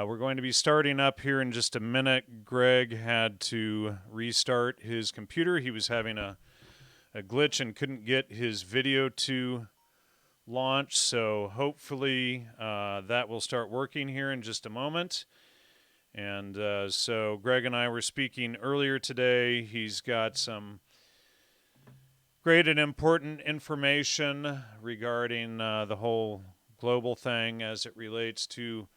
We're going to be starting up here in just a minute. Greg had to restart his computer. He was having a glitch and couldn't get his video to launch, so hopefully that will start working here in just a moment. And so Greg and I were speaking earlier today. He's got some great and important information regarding the whole global thing as it relates to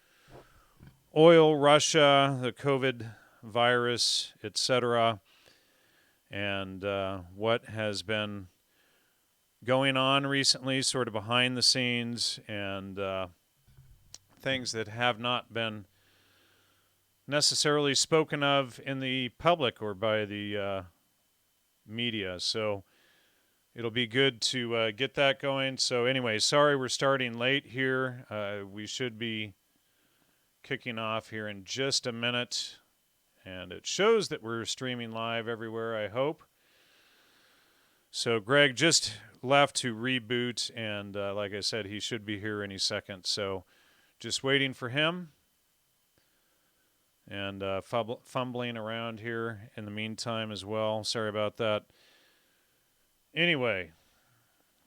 oil, Russia, the COVID virus, etc., and what has been going on recently, sort of behind the scenes, and things that have not been necessarily spoken of in the public or by the media. So it'll be good to get that going. So anyway, sorry we're starting late here. We should be kicking off here in just a minute. And it shows that we're streaming live everywhere, I hope. So Greg just left to reboot, and like I said, he should be here any second. So just waiting for him, and fumbling around here in the meantime as well. Sorry about that. Anyway,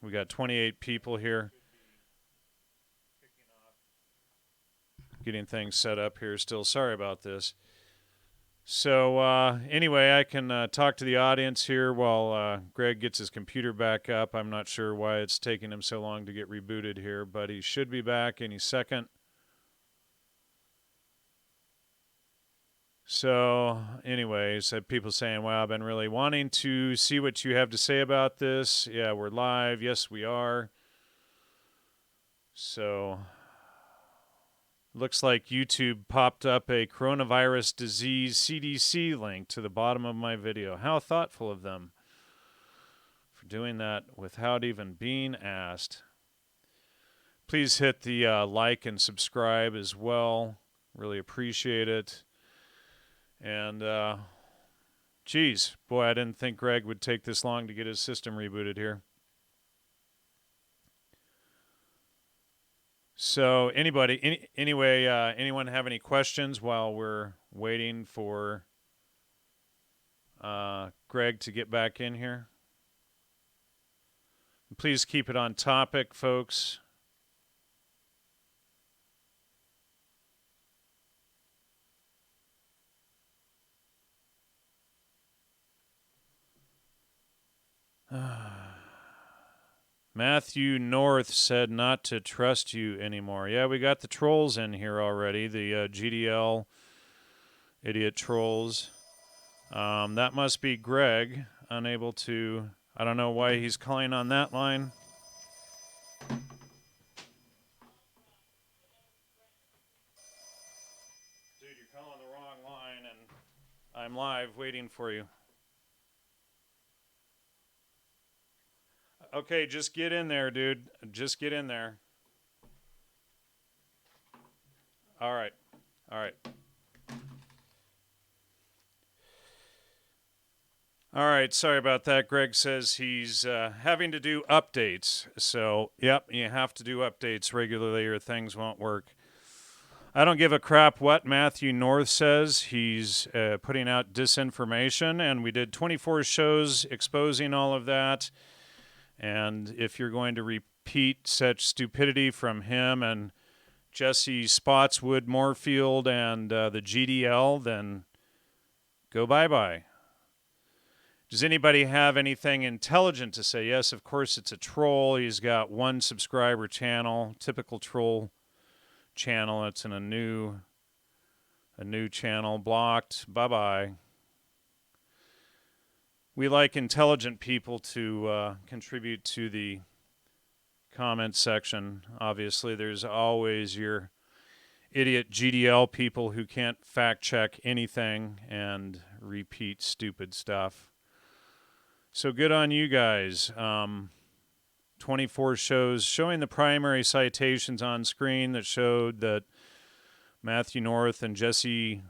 we got 28 people here. Getting things set up here still. Sorry about this. So anyway, I can talk to the audience here while Greg gets his computer back up. I'm not sure why it's taking him so long to get rebooted here, but he should be back any second. So anyways, people saying, wow, I've been really wanting to see what you have to say about this. Yeah, we're live. Yes, we are. So looks like YouTube popped up a coronavirus disease CDC link to the bottom of my video. How thoughtful of them for doing that without even being asked. Please hit the like and subscribe as well. Really appreciate it. And, geez, boy, I didn't think Greg would take this long to get his system rebooted here. So anyway, anyone have any questions while we're waiting for Greg to get back in here? Please keep it on topic, folks. Matthew North said not to trust you anymore. Yeah, we got the trolls in here already, the GDL idiot trolls. That must be Greg, unable to... I don't know why he's calling on that line. Dude, you're calling the wrong line, and I'm live waiting for you. Okay, just get in there, dude. Just get in there. All right. All right. All right, sorry about that. Greg says he's having to do updates. So, yep, you have to do updates regularly or things won't work. I don't give a crap what Matthew North says. He's putting out disinformation, and we did 24 shows exposing all of that. And if you're going to repeat such stupidity from him and Jesse Spotswood Moorfield and the GDL, then go bye-bye. Does anybody have anything intelligent to say? Yes, of course it's a troll. He's got one subscriber channel, typical troll channel. It's in a new channel, blocked. Bye-bye. We like intelligent people to contribute to the comment section. Obviously, there's always your idiot GDL people who can't fact check anything and repeat stupid stuff. So good on you guys. 24 shows showing the primary citations on screen that showed that Matthew North and Jesse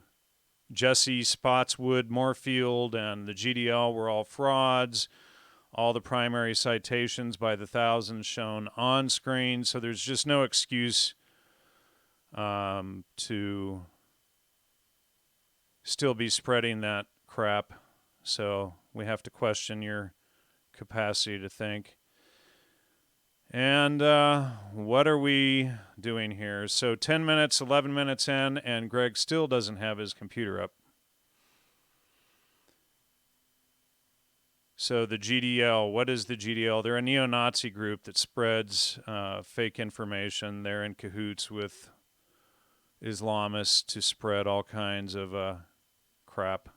Spotswood Moorfield and the GDL were all frauds. All the primary citations by the thousands shown on screen. So there's just no excuse to still be spreading that crap. So we have to question your capacity to think. And what are we doing here? So 10 minutes, 11 minutes in, and Greg still doesn't have his computer up. So the GDL, what is the GDL? They're a neo-Nazi group that spreads fake information. They're in cahoots with Islamists to spread all kinds of crap.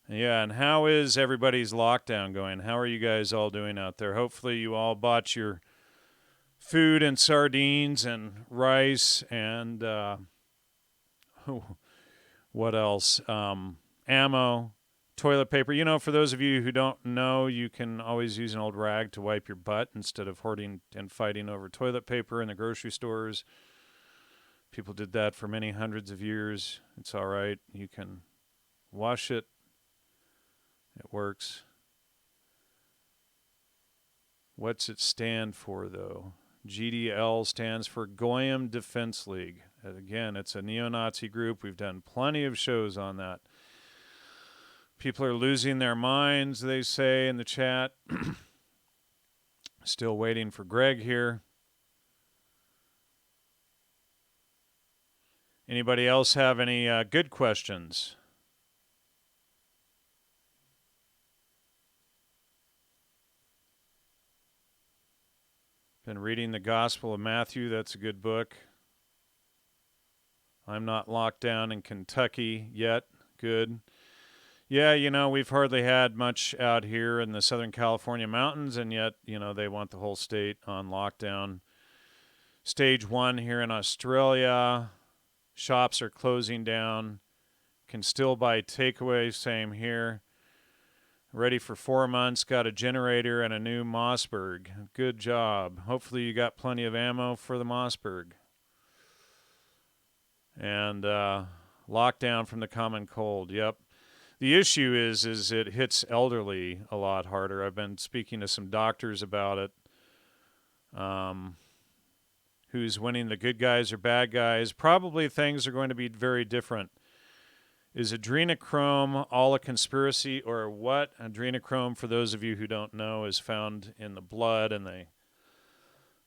Yeah, and how is everybody's lockdown going? How are you guys all doing out there? Hopefully you all bought your food and sardines and rice and what else? Ammo, toilet paper. You know, for those of you who don't know, you can always use an old rag to wipe your butt instead of hoarding and fighting over toilet paper in the grocery stores. People did that for many hundreds of years. It's all right. You can wash it. It works. What's it stand for, though? GDL stands for Goyim Defense League. Again, it's a neo-Nazi group. We've done plenty of shows on that. People are losing their minds, they say in the chat. Still waiting for Greg here. Anybody else have any good questions? Been reading the Gospel of Matthew. That's a good book. I'm not locked down in Kentucky yet. Good. Yeah, you know, we've hardly had much out here in the Southern California mountains, and yet, you know, they want the whole state on lockdown. Stage 1 here in Australia. Shops are closing down. Can still buy takeaway, same here. Ready for 4 months, got a generator and a new Mossberg. Good job. Hopefully you got plenty of ammo for the Mossberg. And lockdown from the common cold, yep. The issue is it hits elderly a lot harder. I've been speaking to some doctors about it. Who's winning, the good guys or bad guys? Probably things are going to be very different. Is adrenochrome all a conspiracy or what? Adrenochrome, for those of you who don't know, is found in the blood, and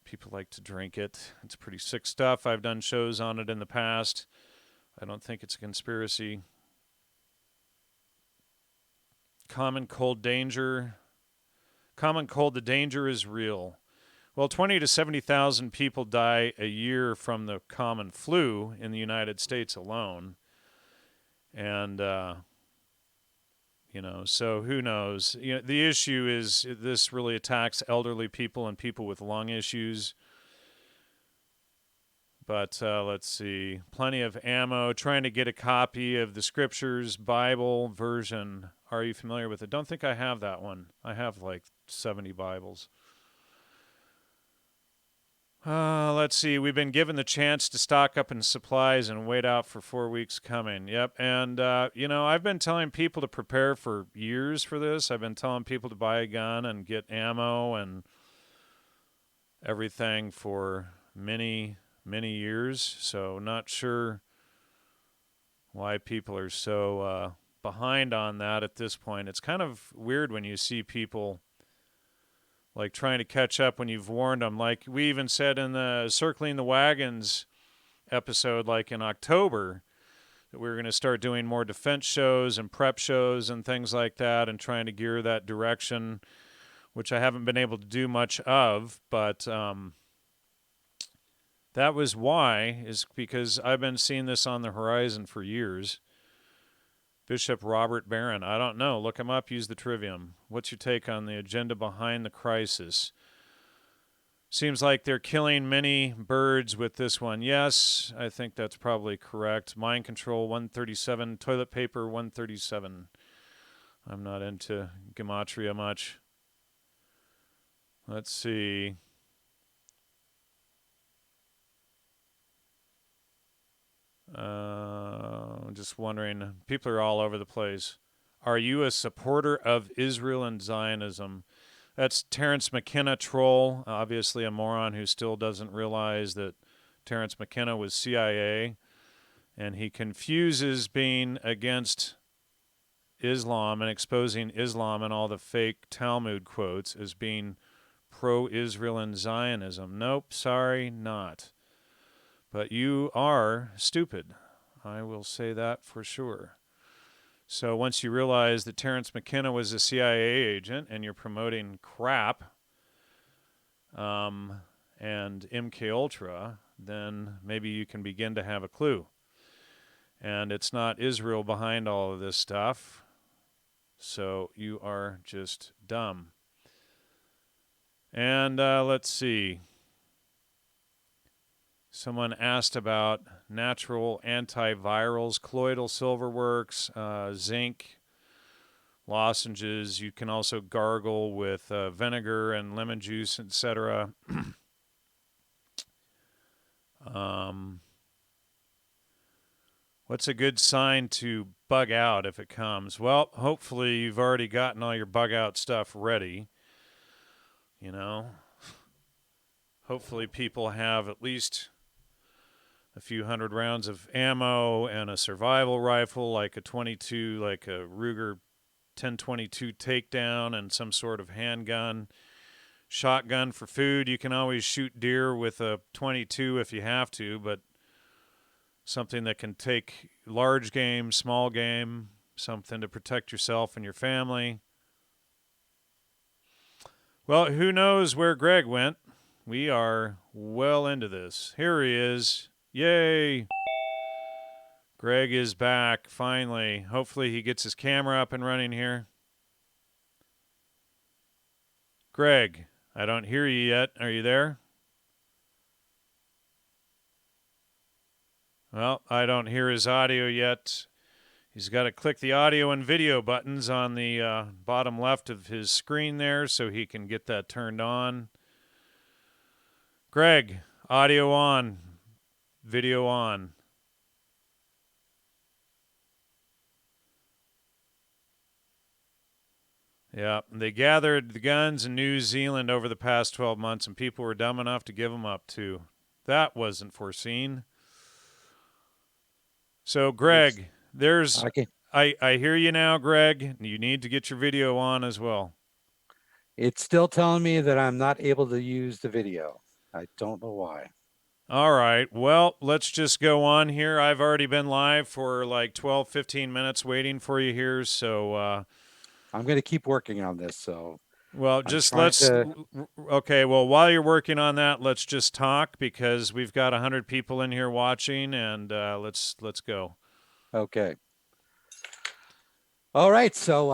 people like to drink it. It's pretty sick stuff. I've done shows on it in the past. I don't think it's a conspiracy. Common cold danger. Common cold, the danger is real. Well, 20 to 70,000 people die a year from the common flu in the United States alone. And, you know, so who knows? You know, the issue is this really attacks elderly people and people with lung issues. But let's see. Plenty of ammo. Trying to get a copy of the Scriptures Bible version. Are you familiar with it? Don't think I have that one. I have like 70 Bibles. Let's see. We've been given the chance to stock up in supplies and wait out for 4 weeks coming. Yep. And, you know, I've been telling people to prepare for years for this. I've been telling people to buy a gun and get ammo and everything for many, many years. So not sure why people are so behind on that at this point. It's kind of weird when you see people like trying to catch up when you've warned them. Like we even said in the Circling the Wagons episode, like in October, that we were going to start doing more defense shows and prep shows and things like that and trying to gear that direction, which I haven't been able to do much of. But that was why, is because I've been seeing this on the horizon for years. Bishop Robert Barron. I don't know. Look him up. Use the trivium. What's your take on the agenda behind the crisis? Seems like they're killing many birds with this one. Yes, I think that's probably correct. Mind control 137. Toilet paper 137. I'm not into gematria much. Let's see. Just wondering, people are all over the place. Are you a supporter of Israel and Zionism? That's Terrence McKenna troll, obviously a moron who still doesn't realize that Terrence McKenna was CIA, and he confuses being against Islam and exposing Islam and all the fake Talmud quotes as being pro-Israel and Zionism. Nope, sorry, not. But you are stupid. I will say that for sure. So once you realize that Terrence McKenna was a CIA agent and you're promoting crap and MK Ultra, then maybe you can begin to have a clue. And it's not Israel behind all of this stuff. So you are just dumb. And let's see. Someone asked about natural antivirals, colloidal silver works, zinc, lozenges. You can also gargle with vinegar and lemon juice, etc. What's a good sign to bug out if it comes? Well, hopefully you've already gotten all your bug out stuff ready. You know, hopefully people have at least a few hundred rounds of ammo and a survival rifle like a 22, like a Ruger 1022 takedown, and some sort of handgun. Shotgun for food. You can always shoot deer with a 22 if you have to, but something that can take large game, small game, something to protect yourself and your family. Well, who knows where Greg went? We are well into this. Here he is. Yay! Greg is back, finally. Hopefully he gets his camera up and running here. Greg, I don't hear you yet. Are you there? Well, I don't hear his audio yet. He's got to click the audio and video buttons on the bottom left of his screen there so he can get that turned on. Greg, audio on, video on. Yeah, they gathered the guns in New Zealand over the past 12 months, and people were dumb enough to give them up too. That wasn't foreseen. So, Greg, there's... Okay. I hear you now, Greg. You need to get your video on as well. It's still telling me that I'm not able to use the video. I don't know why. All right. Well, let's just go on here. I've already been live for like 12, 15 minutes waiting for you here. So, I'm going to keep working on this. So, well, just let's, okay. Well, while you're working on that, let's just talk because we've got 100 people in here watching, and let's go. Okay. All right. So,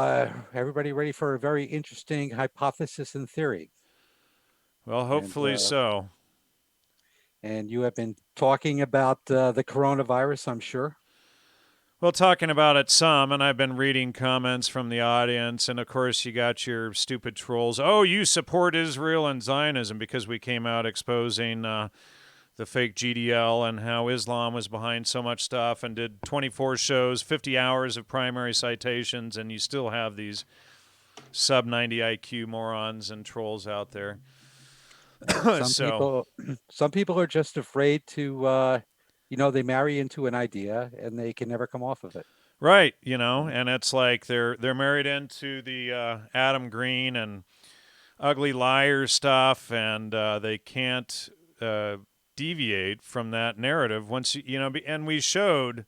everybody ready for a very interesting hypothesis and theory? Well, hopefully so. And you have been talking about the coronavirus, I'm sure. Well, talking about it some, and I've been reading comments from the audience, and of course you got your stupid trolls. Oh, you support Israel and Zionism because we came out exposing the fake GDL and how Islam was behind so much stuff and did 24 shows, 50 hours of primary citations, and you still have these sub-90 IQ morons and trolls out there. Some people are just afraid to, they marry into an idea and they can never come off of it. Right, and it's like they're married into the Adam Green and ugly liar stuff, and they can't deviate from that narrative once and we showed,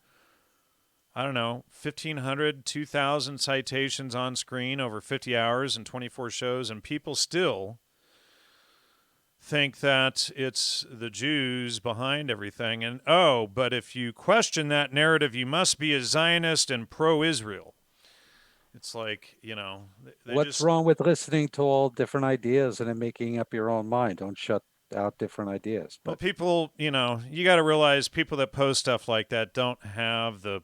I don't know, 1,500, 2,000 citations on screen over 50 hours and 24 shows, and people still think that it's the Jews behind everything. And but if you question that narrative, you must be a Zionist and pro-Israel. It's like, what's wrong with listening to all different ideas and then making up your own mind? Don't shut out different ideas. But well, people, you got to realize people that post stuff like that don't have the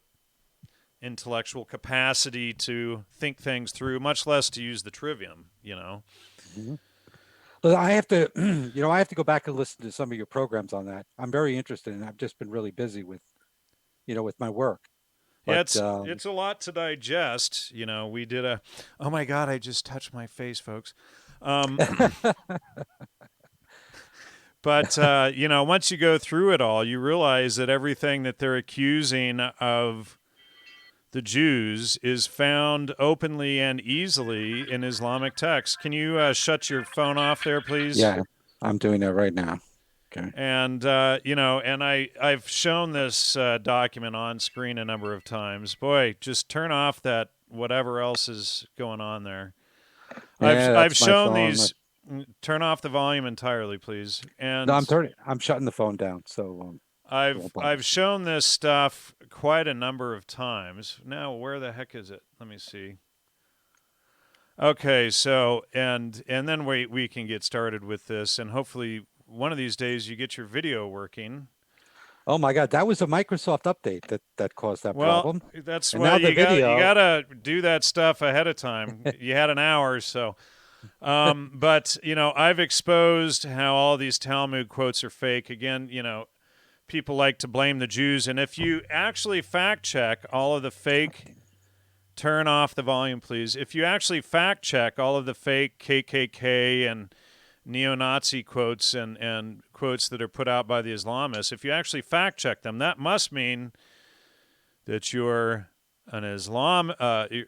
intellectual capacity to think things through, much less to use the trivium, Mm-hmm. But I have to, I have to go back and listen to some of your programs on that. I'm very interested, and I've just been really busy with, with my work. Yeah, it's a lot to digest. We did oh my God, I just touched my face, folks. Um, but once you go through it all, you realize that everything that they're accusing of the Jews is found openly and easily in Islamic texts. Can you shut your phone off there, please? Yeah, I'm doing that right now. Okay. And and I've shown this document on screen a number of times. Boy, just turn off that whatever else is going on there. I've Yeah, I've that's my shown phone. these. Turn off the volume entirely, please. No, And I'm shutting the phone down, so it I've won't bother. I've shown this stuff quite a number of times. Now, where the heck is it? Let me see. Okay, so and then we can get started with this, and hopefully one of these days you get your video working. Oh my God, that was a Microsoft update that caused that Well, problem. that's And now what the you video. gotta do that stuff ahead of time. You had an hour, so. But I've exposed how all these Talmud quotes are fake. Again, people like to blame the Jews, and if you actually fact check all of the fake, turn off the volume, please. If you actually fact check all of the fake KKK and neo-Nazi quotes and quotes that are put out by the Islamists, if you actually fact check them, that must mean that you're an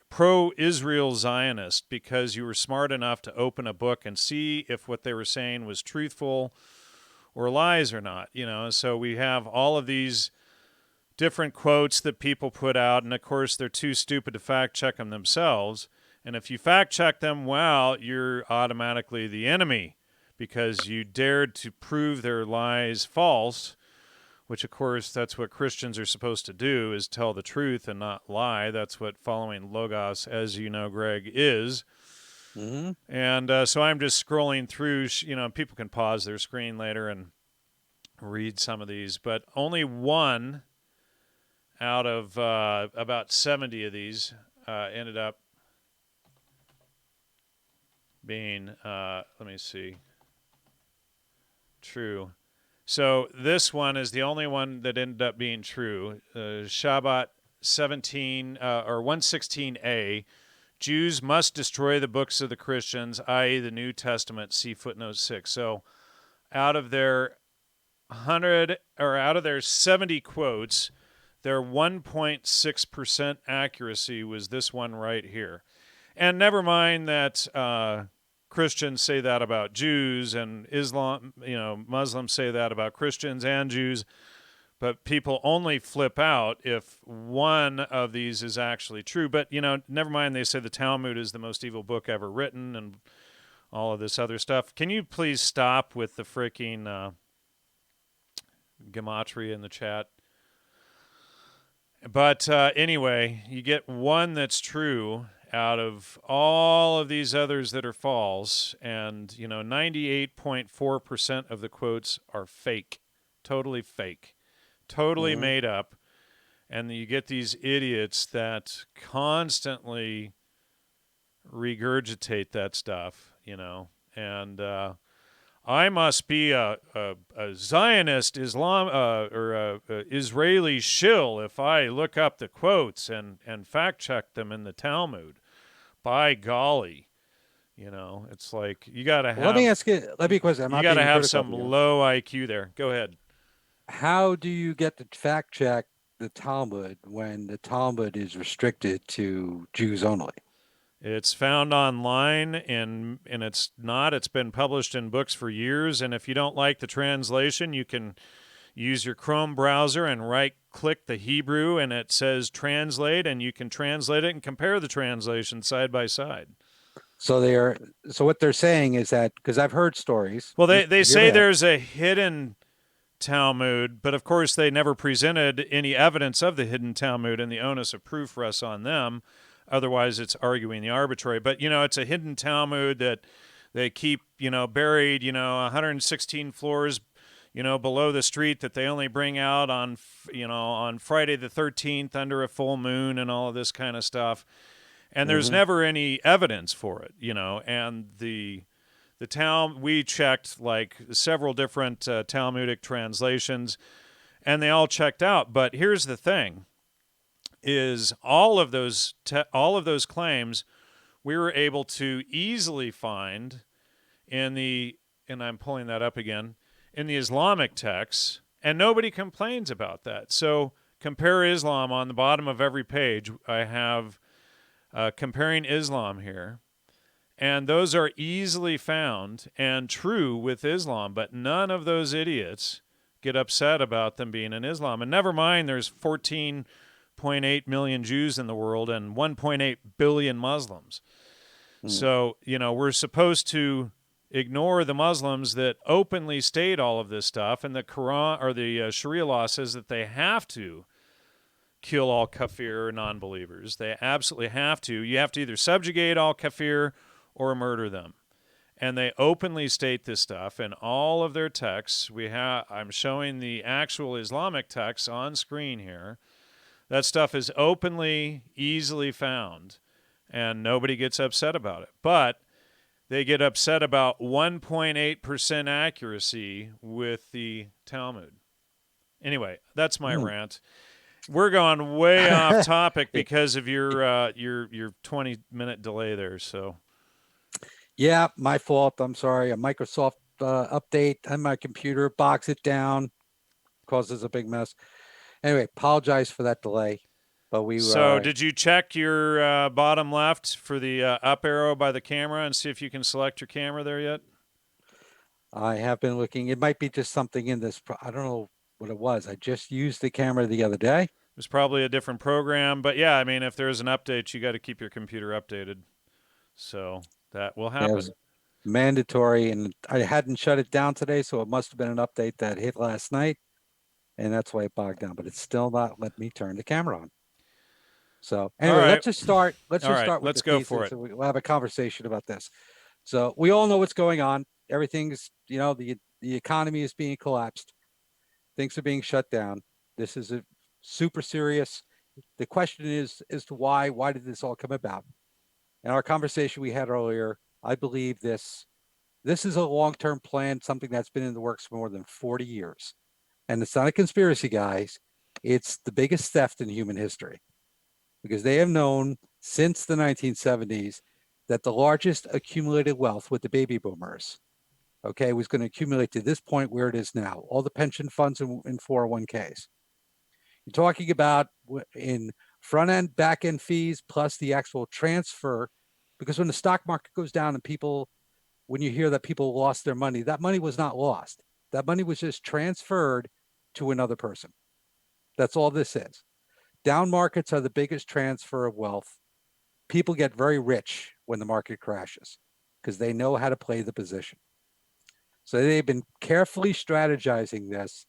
pro-Israel Zionist because you were smart enough to open a book and see if what they were saying was truthful or lies or not. So we have all of these different quotes that people put out, and of course they're too stupid to fact check them themselves. And if you fact check them, well, you're automatically the enemy because you dared to prove their lies false, which of course that's what Christians are supposed to do, is tell the truth and not lie. That's what following Logos, as you know, Greg, is. Hmm. And so I'm just scrolling through, people can pause their screen later and read some of these, but only one out of about 70 of these ended up being, let me see, true. So this one is the only one that ended up being true. Shabbat 17 or 116a. Jews must destroy the books of the Christians, i.e., the New Testament. See footnote 6. So out of their 70 quotes, their 1.6% accuracy was this one right here. And never mind that Christians say that about Jews, and Muslims say that about Christians and Jews, but people only flip out if one of these is actually true. But, never mind, they say the Talmud is the most evil book ever written and all of this other stuff. Can you please stop with the freaking gematria in the chat? But anyway, you get one that's true out of all of these others that are false, and 98.4% of the quotes are fake, totally Hmm. made up, and you get these idiots that constantly regurgitate that stuff, and I must be a Zionist Islam or a Israeli shill if I look up the quotes and fact check them in the Talmud. By golly, it's like you got to Well, let me have ask you. Let me question. I'm you not got to being have critical of some you. low IQ there. Go ahead. How do you get to fact check the Talmud when the Talmud is restricted to Jews only? It's found online and it's been published in books for years, and if you don't like the translation, you can use your Chrome browser and right click the Hebrew and it says translate, and you can translate it and compare the translation side by side. So they're so what they're saying is that because I've heard stories. Well, Just they hear say me out. there's a hidden Talmud, but of course they never presented any evidence of the hidden Talmud, and the onus of proof rests on them. Otherwise, it's arguing the arbitrary. But it's a hidden Talmud that they keep buried 116 floors below the street, that they only bring out on on Friday the 13th under a full moon and all of this kind of stuff. And there's Hmm. never any evidence for it, and the town we checked like several different Talmudic translations, and they all checked out. But here's the thing: is all of those claims we were able to easily find in the, and I'm pulling that up again, in the Islamic texts, and nobody complains about that. So compare Islam on the bottom of every page. I have comparing Islam here. And those are easily found and true with Islam, but none of those idiots get upset about them being in Islam. And never mind, there's 14.8 million Jews in the world and 1.8 billion Muslims. Mm. So, we're supposed to ignore the Muslims that openly state all of this stuff. And the Quran or the Sharia law says that they have to kill all kafir non believers. They absolutely have to. You have to either subjugate all kafir or murder them. And they openly state this stuff in all of their texts. I'm showing the actual Islamic texts on screen here. That stuff is openly, easily found, and nobody gets upset about it. But they get upset about 1.8% accuracy with the Talmud. Anyway, that's my Mm. rant. We're going way off topic because of your 20-minute delay there. So Yeah, my fault. I'm sorry. A Microsoft update on my computer bogs it down, causes a big mess. Anyway, apologize for that delay. But did you check your bottom left for the up arrow by the camera and see if you can select your camera there yet? I have been looking. It might be just something in this. I don't know what it was. I just used the camera the other day. It was probably a different program, but yeah, I mean, if there's an update, you got to keep your computer updated. So that will Yeah, it happen. was mandatory, and I hadn't shut it down today, so it must have been an update that hit last night, and that's why it bogged down. But it's still not let me turn the camera on. So All anyway, right. let's just start. Let's All just right. start with Let's the go for thesis, it. and we'll have a conversation about this. So we all know what's going on. Everything's, the economy is being collapsed. Things are being shut down. This is a super serious. The question is as to why. Why did this all come about? In our conversation we had earlier, I believe this is a long-term plan, something that's been in the works for more than 40 years. And it's not a conspiracy, guys. It's the biggest theft in human history because they have known since the 1970s that the largest accumulated wealth with the baby boomers, okay, was going to accumulate to this point where it is now. All the pension funds and 401ks. You're talking about in front end, back end fees, plus the actual transfer. Because when the stock market goes down and when you hear that people lost their money, that money was not lost. That money was just transferred to another person. That's all this is. Down markets are the biggest transfer of wealth. People get very rich when the market crashes because they know how to play the position. So they've been carefully strategizing this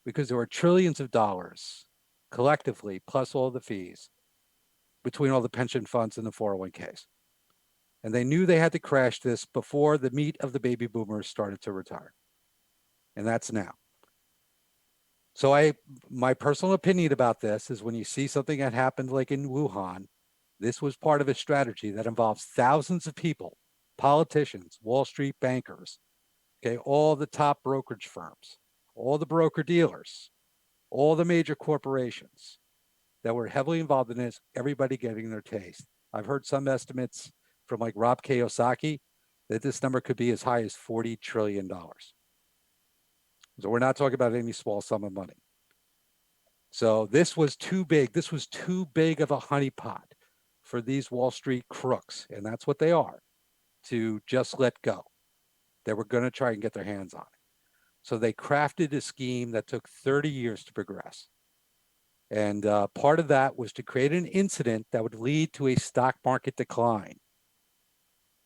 because there were trillions of dollars collectively, plus all the fees, between all the pension funds and the 401ks. And they knew they had to crash this before the meat of the baby boomers started to retire. And that's now. So my personal opinion about this is when you see something that happened like in Wuhan, this was part of a strategy that involves thousands of people, politicians, Wall Street bankers, okay, all the top brokerage firms, all the broker dealers, all the major corporations that were heavily involved in this, everybody getting their taste. I've heard some estimates from like Rob Kiyosaki that this number could be as high as $40 trillion. So we're not talking about any small sum of money. So this was too big. This was too big of a honeypot for these Wall Street crooks, and that's what they are, to just let go. They were going to try and get their hands on it. So they crafted a scheme that took 30 years to progress. And part of that was to create an incident that would lead to a stock market decline.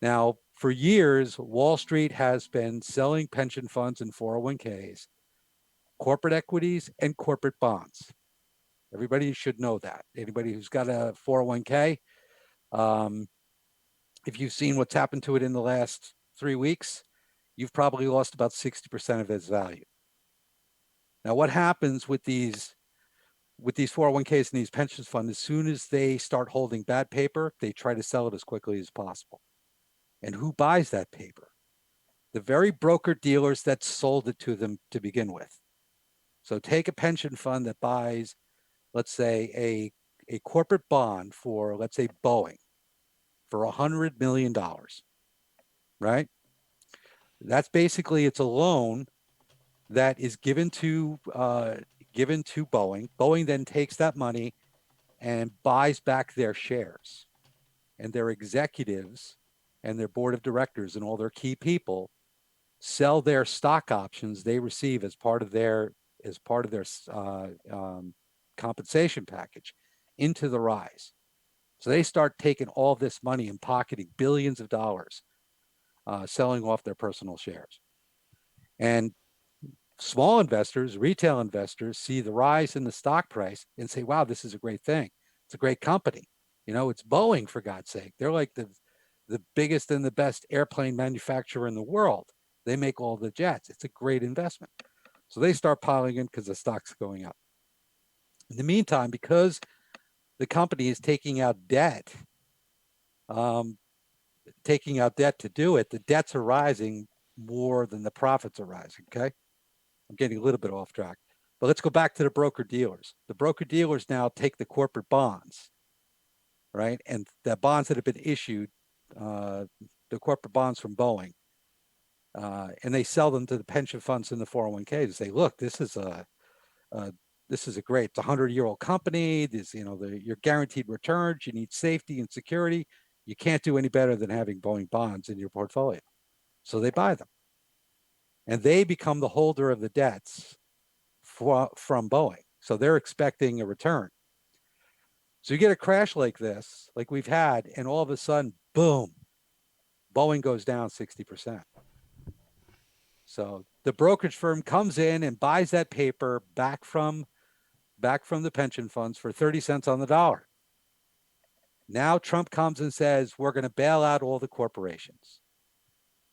Now, for years, Wall Street has been selling pension funds and 401ks, corporate equities, and corporate bonds. Everybody should know that. Anybody who's got a 401k, if you've seen what's happened to it in the last 3 weeks, you've probably lost about 60% of its value. Now, what happens with these 401ks and these pension funds, as soon as they start holding bad paper, they try to sell it as quickly as possible. And who buys that paper? The very broker dealers that sold it to them to begin with. So take a pension fund that buys, let's say, a corporate bond for, let's say, Boeing for $100 million, right? That's basically, it's a loan that is given to Boeing. Boeing then takes that money and buys back their shares, and their executives and their board of directors and all their key people sell their stock options they receive as part of their compensation package into the rise. So they start taking all this money and pocketing billions of dollars, selling off their personal shares. And small investors, retail investors, see the rise in the stock price and say, wow, this is a great thing. It's a great company. It's Boeing, for God's sake. They're like the biggest and the best airplane manufacturer in the world. They make all the jets. It's a great investment. So they start piling in because the stock's going up. In the meantime, because the company is um, taking out debt to do it, the debts are rising more than the profits are rising. Okay. I'm getting a little bit off track. But let's go back to the broker dealers. The broker dealers now take the corporate bonds, right? And the bonds that have been issued, uh, the corporate bonds from Boeing, and they sell them to the pension funds and the 401ks and say, look, this is a great, it's a 100-year-old company. Your guaranteed returns, you need safety and security. You can't do any better than having Boeing bonds in your portfolio. So they buy them, and they become the holder of the debts from Boeing. So they're expecting a return. So you get a crash like this, like we've had, and all of a sudden, boom, Boeing goes down 60%. So the brokerage firm comes in and buys that paper back from the pension funds for 30 cents on the dollar. Now Trump comes and says, we're going to bail out all the corporations.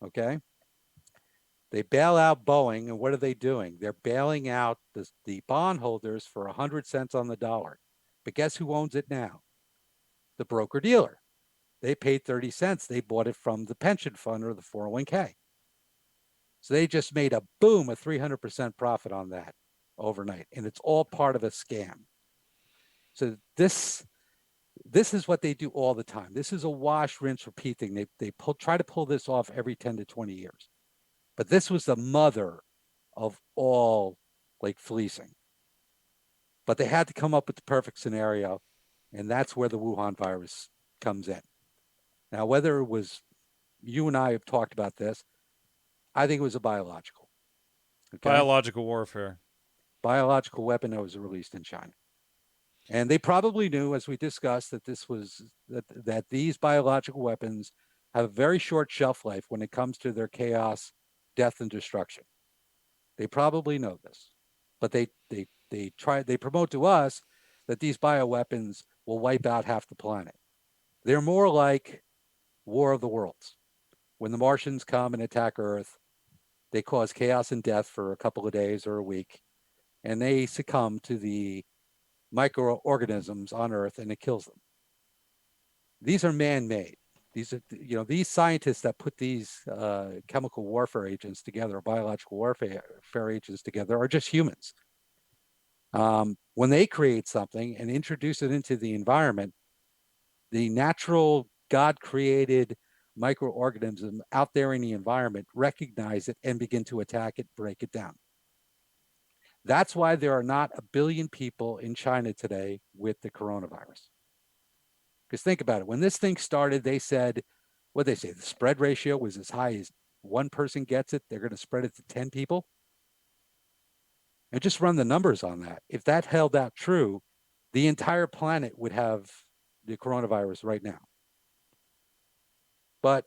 Okay. They bail out Boeing, and what are they doing? They're bailing out the bondholders for 100 cents on the dollar. But guess who owns it now? The broker dealer. They paid 30 cents. They bought it from the pension fund or the 401k. So they just made a 300% profit on that overnight. And it's all part of a scam. So this is what they do all the time. This is a wash, rinse, repeat thing. They try to pull this off every 10 to 20 years. But this was the mother of all like fleecing. But they had to come up with the perfect scenario, and that's where the Wuhan virus comes in. Now, whether it was, you and I have talked about this, I think it was a biological. Okay. Biological warfare. Biological weapon that was released in China. And they probably knew, as we discussed, that these biological weapons have a very short shelf life when it comes to their chaos, death, and destruction. They probably know this, but they promote to us that these bioweapons will wipe out half the planet. They're more like War of the Worlds. When the Martians come and attack Earth, they cause chaos and death for a couple of days or a week, and they succumb to the microorganisms on Earth, and it kills them. These are man-made. These scientists that put these chemical warfare agents together, biological warfare agents together, are just humans. When they create something and introduce it into the environment, the natural God-created microorganism out there in the environment recognize it and begin to attack it, break it down. That's why there are not 1 billion people in China today with the coronavirus. Because think about it. When this thing started, they said, what they say, the spread ratio was as high as one person gets it, they're going to spread it to 10 people. And just run the numbers on that. If that held out true, the entire planet would have the coronavirus right now. But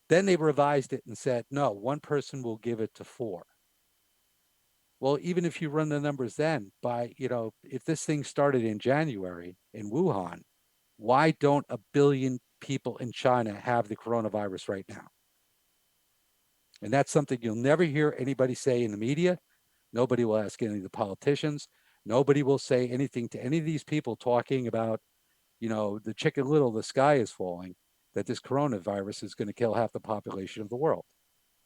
then they revised it and said, no, one person will give it to 4. Well, even if you run the numbers then, if this thing started in January in Wuhan, why don't 1 billion people in China have the coronavirus right now? And that's something you'll never hear anybody say in the media. Nobody will ask any of the politicians. Nobody will say anything to any of these people talking about, the Chicken Little, the sky is falling, that this coronavirus is going to kill half the population of the world.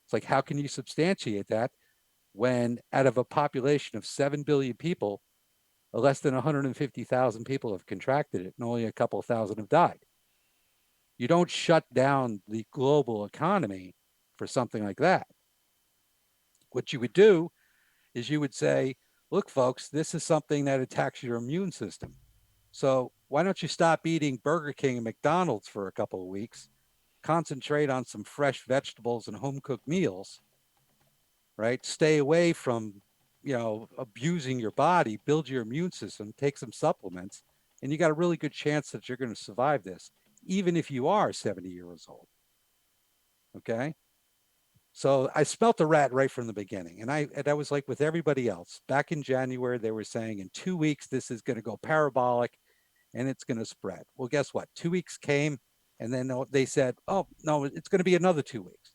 It's like, how can you substantiate that when out of a population of 7 billion people, less than 150,000 people have contracted it and only a couple of thousand have died? You don't shut down the global economy for something like that. What you would do is you would say, look, folks, this is something that attacks your immune system. So why don't you stop eating Burger King and McDonald's for a couple of weeks, concentrate on some fresh vegetables and home cooked meals, right? Stay away from, abusing your body, build your immune system, take some supplements, and you got a really good chance that you're going to survive this, even if you are 70 years old. Okay. So I smelt a rat right from the beginning. And I was like with everybody else. Back in January, they were saying in 2 weeks, this is going to go parabolic and it's going to spread. Well, guess what? 2 weeks came and then they said, oh, no, it's going to be another 2 weeks.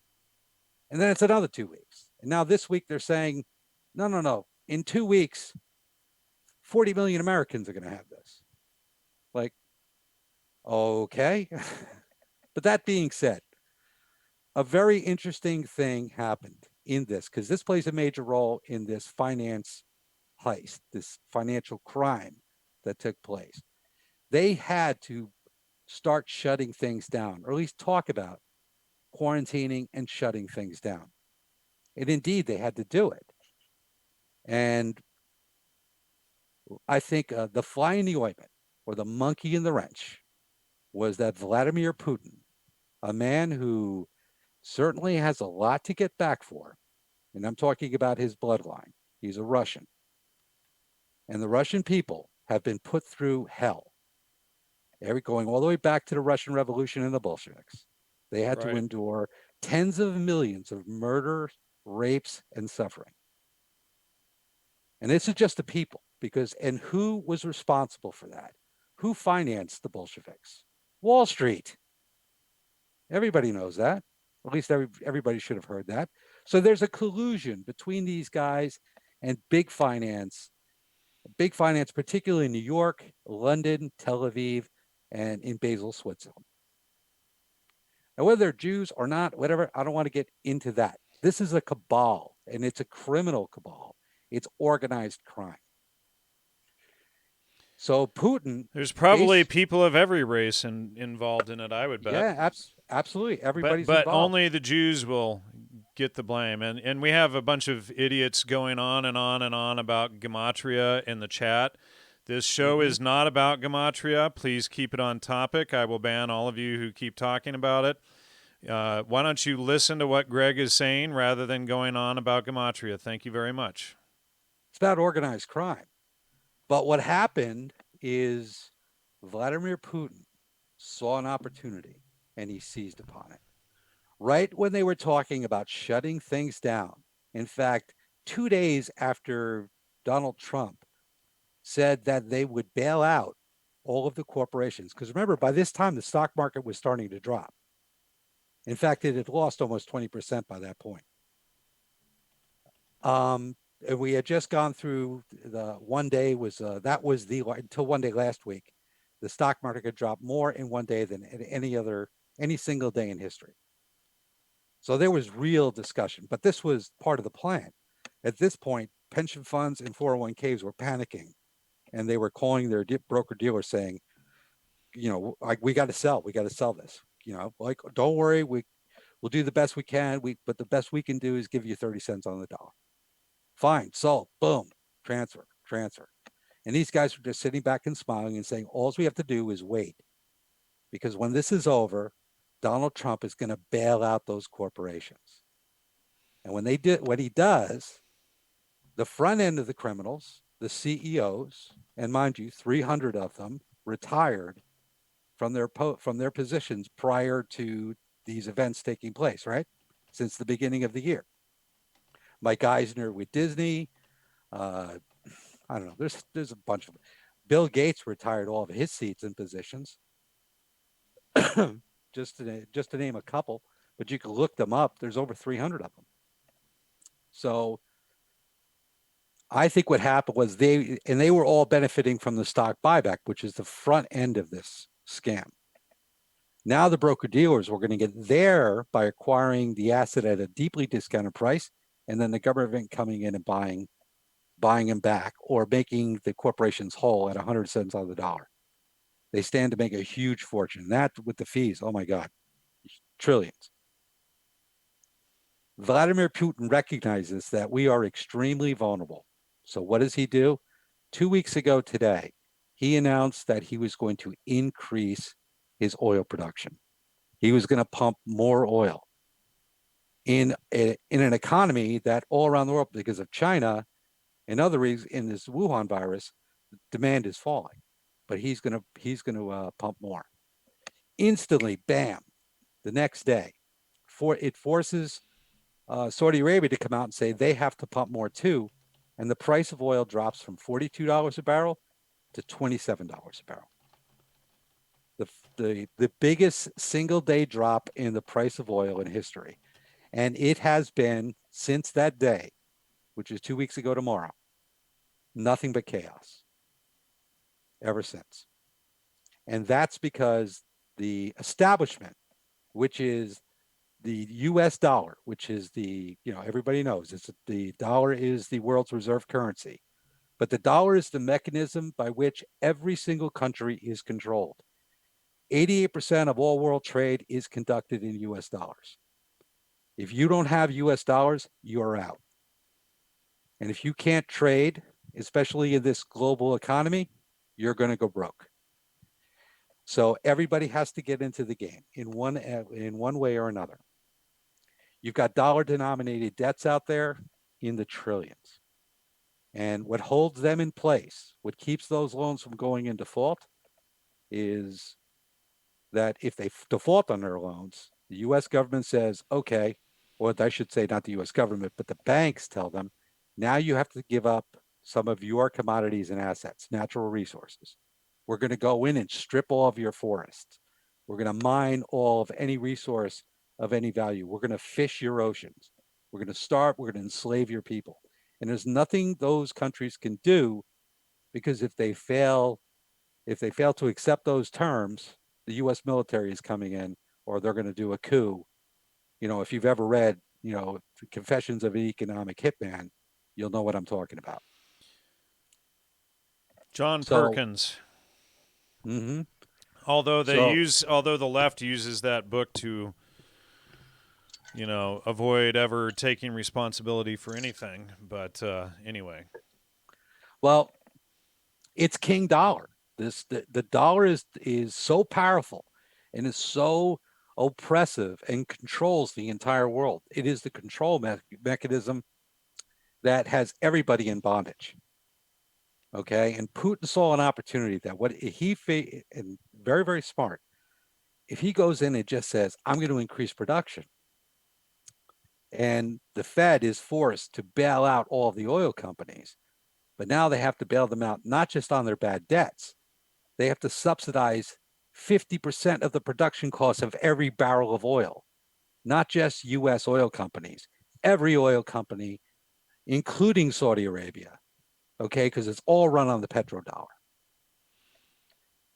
And then it's another 2 weeks. And now this week they're saying, no, no, no. In 2 weeks, 40 million Americans are going to have this. Like, okay. But that being said, a very interesting thing happened in this because this plays a major role in this finance heist, this financial crime that took place. They had to start shutting things down, or at least talk about quarantining and shutting things down. And indeed, they had to do it. And I think the fly in the ointment or the monkey in the wrench was that Vladimir Putin, a man who certainly has a lot to get back for, and I'm talking about his bloodline. He's a Russian. And the Russian people have been put through hell, going all the way back to the Russian Revolution and the Bolsheviks. They had to Right. endure tens of millions of murders, rapes, and suffering. And this is just the people, and who was responsible for that? Who financed the Bolsheviks? Wall Street. Everybody knows that. At least everybody should have heard that. So there's a collusion between these guys and big finance, particularly in New York, London, Tel Aviv, and in Basel, Switzerland. Now, whether they're Jews or not, whatever, I don't want to get into that. This is a cabal, and it's a criminal cabal. It's organized crime. So Putin, There's probably base, people of every race involved in it, I would bet. yeah, absolutely. But Everybody's but involved. only the Jews will get the blame. And we have a bunch of idiots going on and on and on about gematria in the chat. This show Mm-hmm. is not about gematria. Please keep it on topic. I will ban all of you who keep talking about it. Why don't you listen to what Greg is saying rather than going on about gematria? Thank you very much. It's about organized crime. But what happened is Vladimir Putin saw an opportunity and he seized upon it. Right when they were talking about shutting things down, in fact, 2 days after Donald Trump said that they would bail out all of the corporations, because remember, by this time, the stock market was starting to drop. In fact, it had lost almost 20% by that point. And we had just gone through the one day until one day last week, the stock market had dropped more in one day than any single day in history. So there was real discussion, but this was part of the plan. At this point, pension funds and 401ks were panicking, and they were calling their broker dealers saying, like, we got to sell this. Like, don't worry, we'll do the best we can. But the best we can do is give you 30 cents on the dollar. Fine, sold, boom, transfer. And these guys were just sitting back and smiling and saying, all we have to do is wait, because when this is over, Donald Trump is going to bail out those corporations. And when he does, the front end of the criminals, the CEOs, and mind you, 300 of them retired from their positions prior to these events taking place, right? Since the beginning of the year. Mike Eisner with Disney. I don't know. There's a bunch of them. Bill Gates retired all of his seats and positions, just to name a couple. But you can look them up. There's over 300 of them. So I think what happened was they were all benefiting from the stock buyback, which is the front end of this scam. Now the broker dealers were going to get there by acquiring the asset at a deeply discounted price, and then the government coming in and buying them back or making the corporations whole at 100 cents on the dollar. They stand to make a huge fortune. That with the fees, oh my God, trillions. Vladimir Putin recognizes that we are extremely vulnerable. So what does he do? 2 weeks ago today, he announced that he was going to increase his oil production. He was going to pump more oil in an economy that all around the world, because of China and other reasons, in this Wuhan virus, demand is falling. But he's going to pump more. Instantly, bam! The next day, it forces Saudi Arabia to come out and say they have to pump more too, and the price of oil drops from $42 a barrel to $27 a barrel. The biggest single day drop in the price of oil in history. And it has been since that day, which is 2 weeks ago tomorrow, nothing but chaos ever since. And that's because the establishment, which is the US dollar, which is everybody knows the dollar is the world's reserve currency. But the dollar is the mechanism by which every single country is controlled. 88% of all world trade is conducted in US dollars. If you don't have US dollars, you're out. And if you can't trade, especially in this global economy, you're going to go broke. So everybody has to get into the game in one way or another. You've got dollar denominated debts out there in the trillions. And what holds them in place, what keeps those loans from going in default, is that if they default on their loans, the US government says, okay, or I should say not the US government, but the banks tell them, now you have to give up some of your commodities and assets, natural resources. We're going to go in and strip all of your forests. We're going to mine all of any resource of any value. We're going to fish your oceans. We're going to enslave your people. And there's nothing those countries can do, because if they fail to accept those terms, the US military is coming in, or they're going to do a coup. If you've ever read, Confessions of an Economic Hitman, you'll know what I'm talking about. John So, Perkins. mm-hmm. So, Although the left uses that book to, avoid ever taking responsibility for anything. But anyway, well, it's King Dollar. The dollar is so powerful and is so oppressive and controls the entire world. It is the control mechanism that has everybody in bondage. Okay, and Putin saw an opportunity that and very, very smart. If he goes in and just says, I'm going to increase production, and the Fed is forced to bail out all of the oil companies, but now they have to bail them out not just on their bad debts, they have to subsidize 50% of the production costs of every barrel of oil, not just US oil companies, every oil company, including Saudi Arabia, okay, because it's all run on the petrodollar.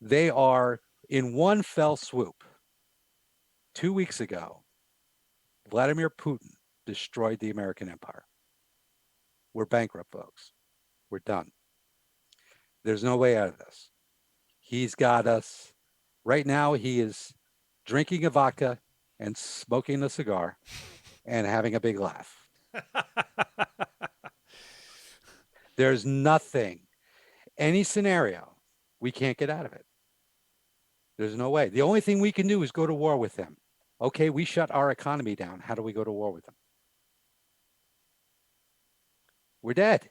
They are, in one fell swoop, 2 weeks ago, Vladimir Putin destroyed the American empire. We're bankrupt, folks. We're done. There's no way out of this. He's got us. Right now, he is drinking a vodka and smoking a cigar and having a big laugh. There's nothing, any scenario, we can't get out of it. There's no way. The only thing we can do is go to war with him. Okay, we shut our economy down. How do we go to war with him? We're dead.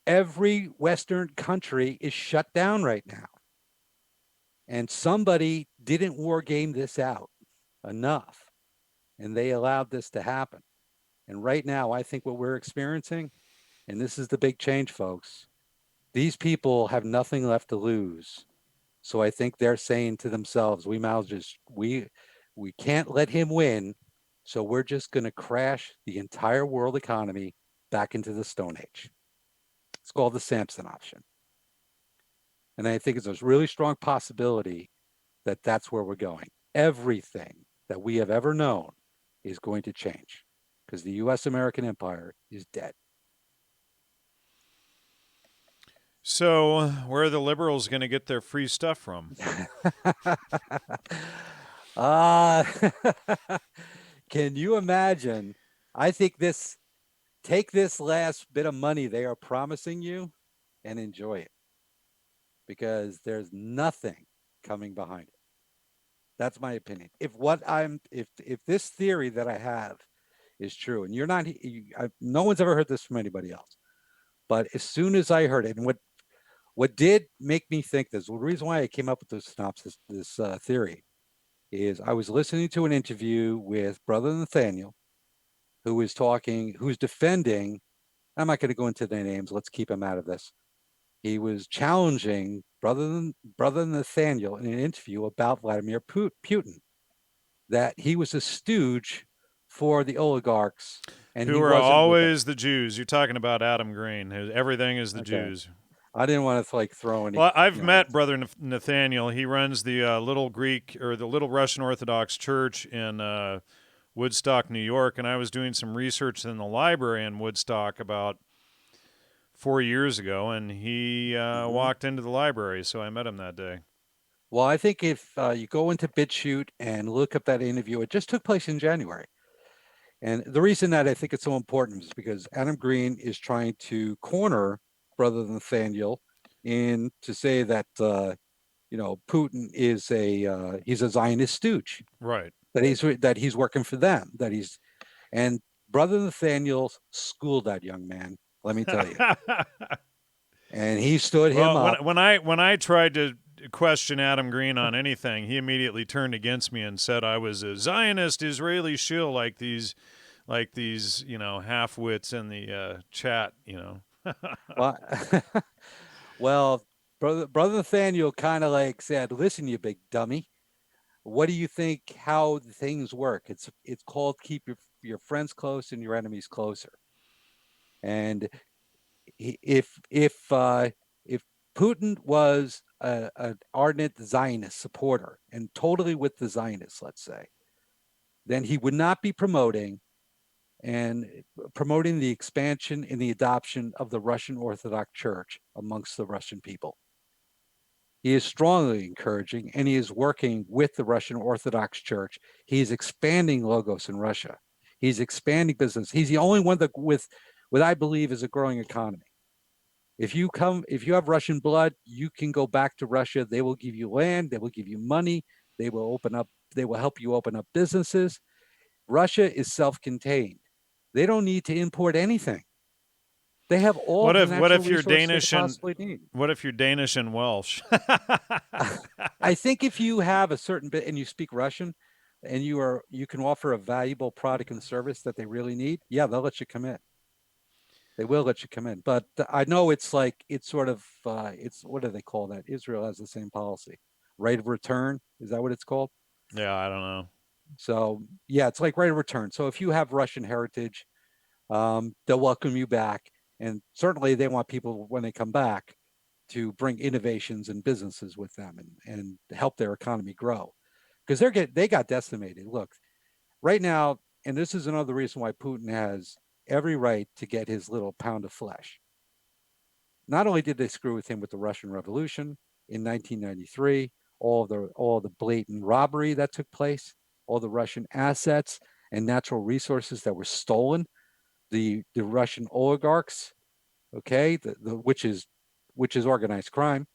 Every Western country is shut down right now. And somebody didn't war game this out enough, and they allowed this to happen. And right now, I think what we're experiencing, and this is the big change, folks, these people have nothing left to lose. So I think they're saying to themselves, we can't let him win. So we're just going to crash the entire world economy back into the Stone Age. It's called the Samson option. And I think it's a really strong possibility that that's where we're going. Everything that we have ever known is going to change, because the US American empire is dead. so where are the liberals going to get their free stuff from? uh, Can you imagine? I think this take this last bit of money they are promising you and enjoy it because there's nothing coming behind it. That's my opinion. If this theory that I have is true, and you're not, no one's ever heard this from anybody else. But as soon as I heard it, and what did make me think this, the reason why I came up with this synopsis, this theory, is I was listening to an interview with Brother Nathaniel, who was talking, who's defending. I'm not going to go into their names. Let's keep him out of this. He was challenging Brother Nathaniel in an interview about Vladimir Putin, that he was a stooge for the oligarchs and Who he are wasn't with them. always the Jews. You're talking about Adam Green. Everything is the Okay. Jews. I didn't want to like throw any, Well, I've met Brother Nathaniel. He runs the Little Greek or the Little Russian Orthodox Church in Woodstock, New York, and I was doing some research in the library in Woodstock about 4 years ago, and he Mhm. walked into the library, so I met him that day. Well, I think if you go into BitChute and look up that interview, it just took place in January. And the reason that I think it's so important is because Adam Green is trying to corner Brother Nathaniel in to say that Putin is he's a Zionist stooge, Right. that he's working for them, that he's and Brother Nathaniel schooled that young man, let me tell you, and he stood him Well, up. when I tried to question Adam Green on anything, he immediately turned against me and said I was a Zionist Israeli shill, like these half wits in the chat. Well, well, Brother Nathaniel kind of like said, "Listen, you big dummy. What do you think? How things work? It's called keep your friends close and your enemies closer. And if Putin was an ardent Zionist supporter and totally with the Zionists, let's say, then he would not be and promoting the expansion and the adoption of the Russian Orthodox Church amongst the Russian people. He is strongly encouraging and he is working with the Russian Orthodox Church. He is expanding Logos in Russia. He's expanding business. He's the only one that with what I believe is a growing economy. If you have Russian blood, you can go back to Russia. They will give you land, they will give you money, they will help you open up businesses. Russia is self-contained. They don't need to import anything. They have all What of the if what natural if you're resources they could Danish and possibly need. what if you're Danish and Welsh? I think if you have a certain bit and you speak Russian and you can offer a valuable product and service that they really need, yeah, they'll let you come in. They will let you come in. But I know it's sort of it's what do they call that? Israel has the same policy. Right of return, is that what it's called? Yeah, I don't know. So yeah, it's like right of return. So if you have Russian heritage, they'll welcome you back. And certainly they want people when they come back to bring innovations and businesses with them and help their economy grow. Because they got decimated. Look, right now, and this is another reason why Putin has every right to get his little pound of flesh. Not only did they screw with him with the Russian Revolution in 1993, all the blatant robbery that took place, all the Russian assets and natural resources that were stolen, the Russian oligarchs, okay, which is organized crime,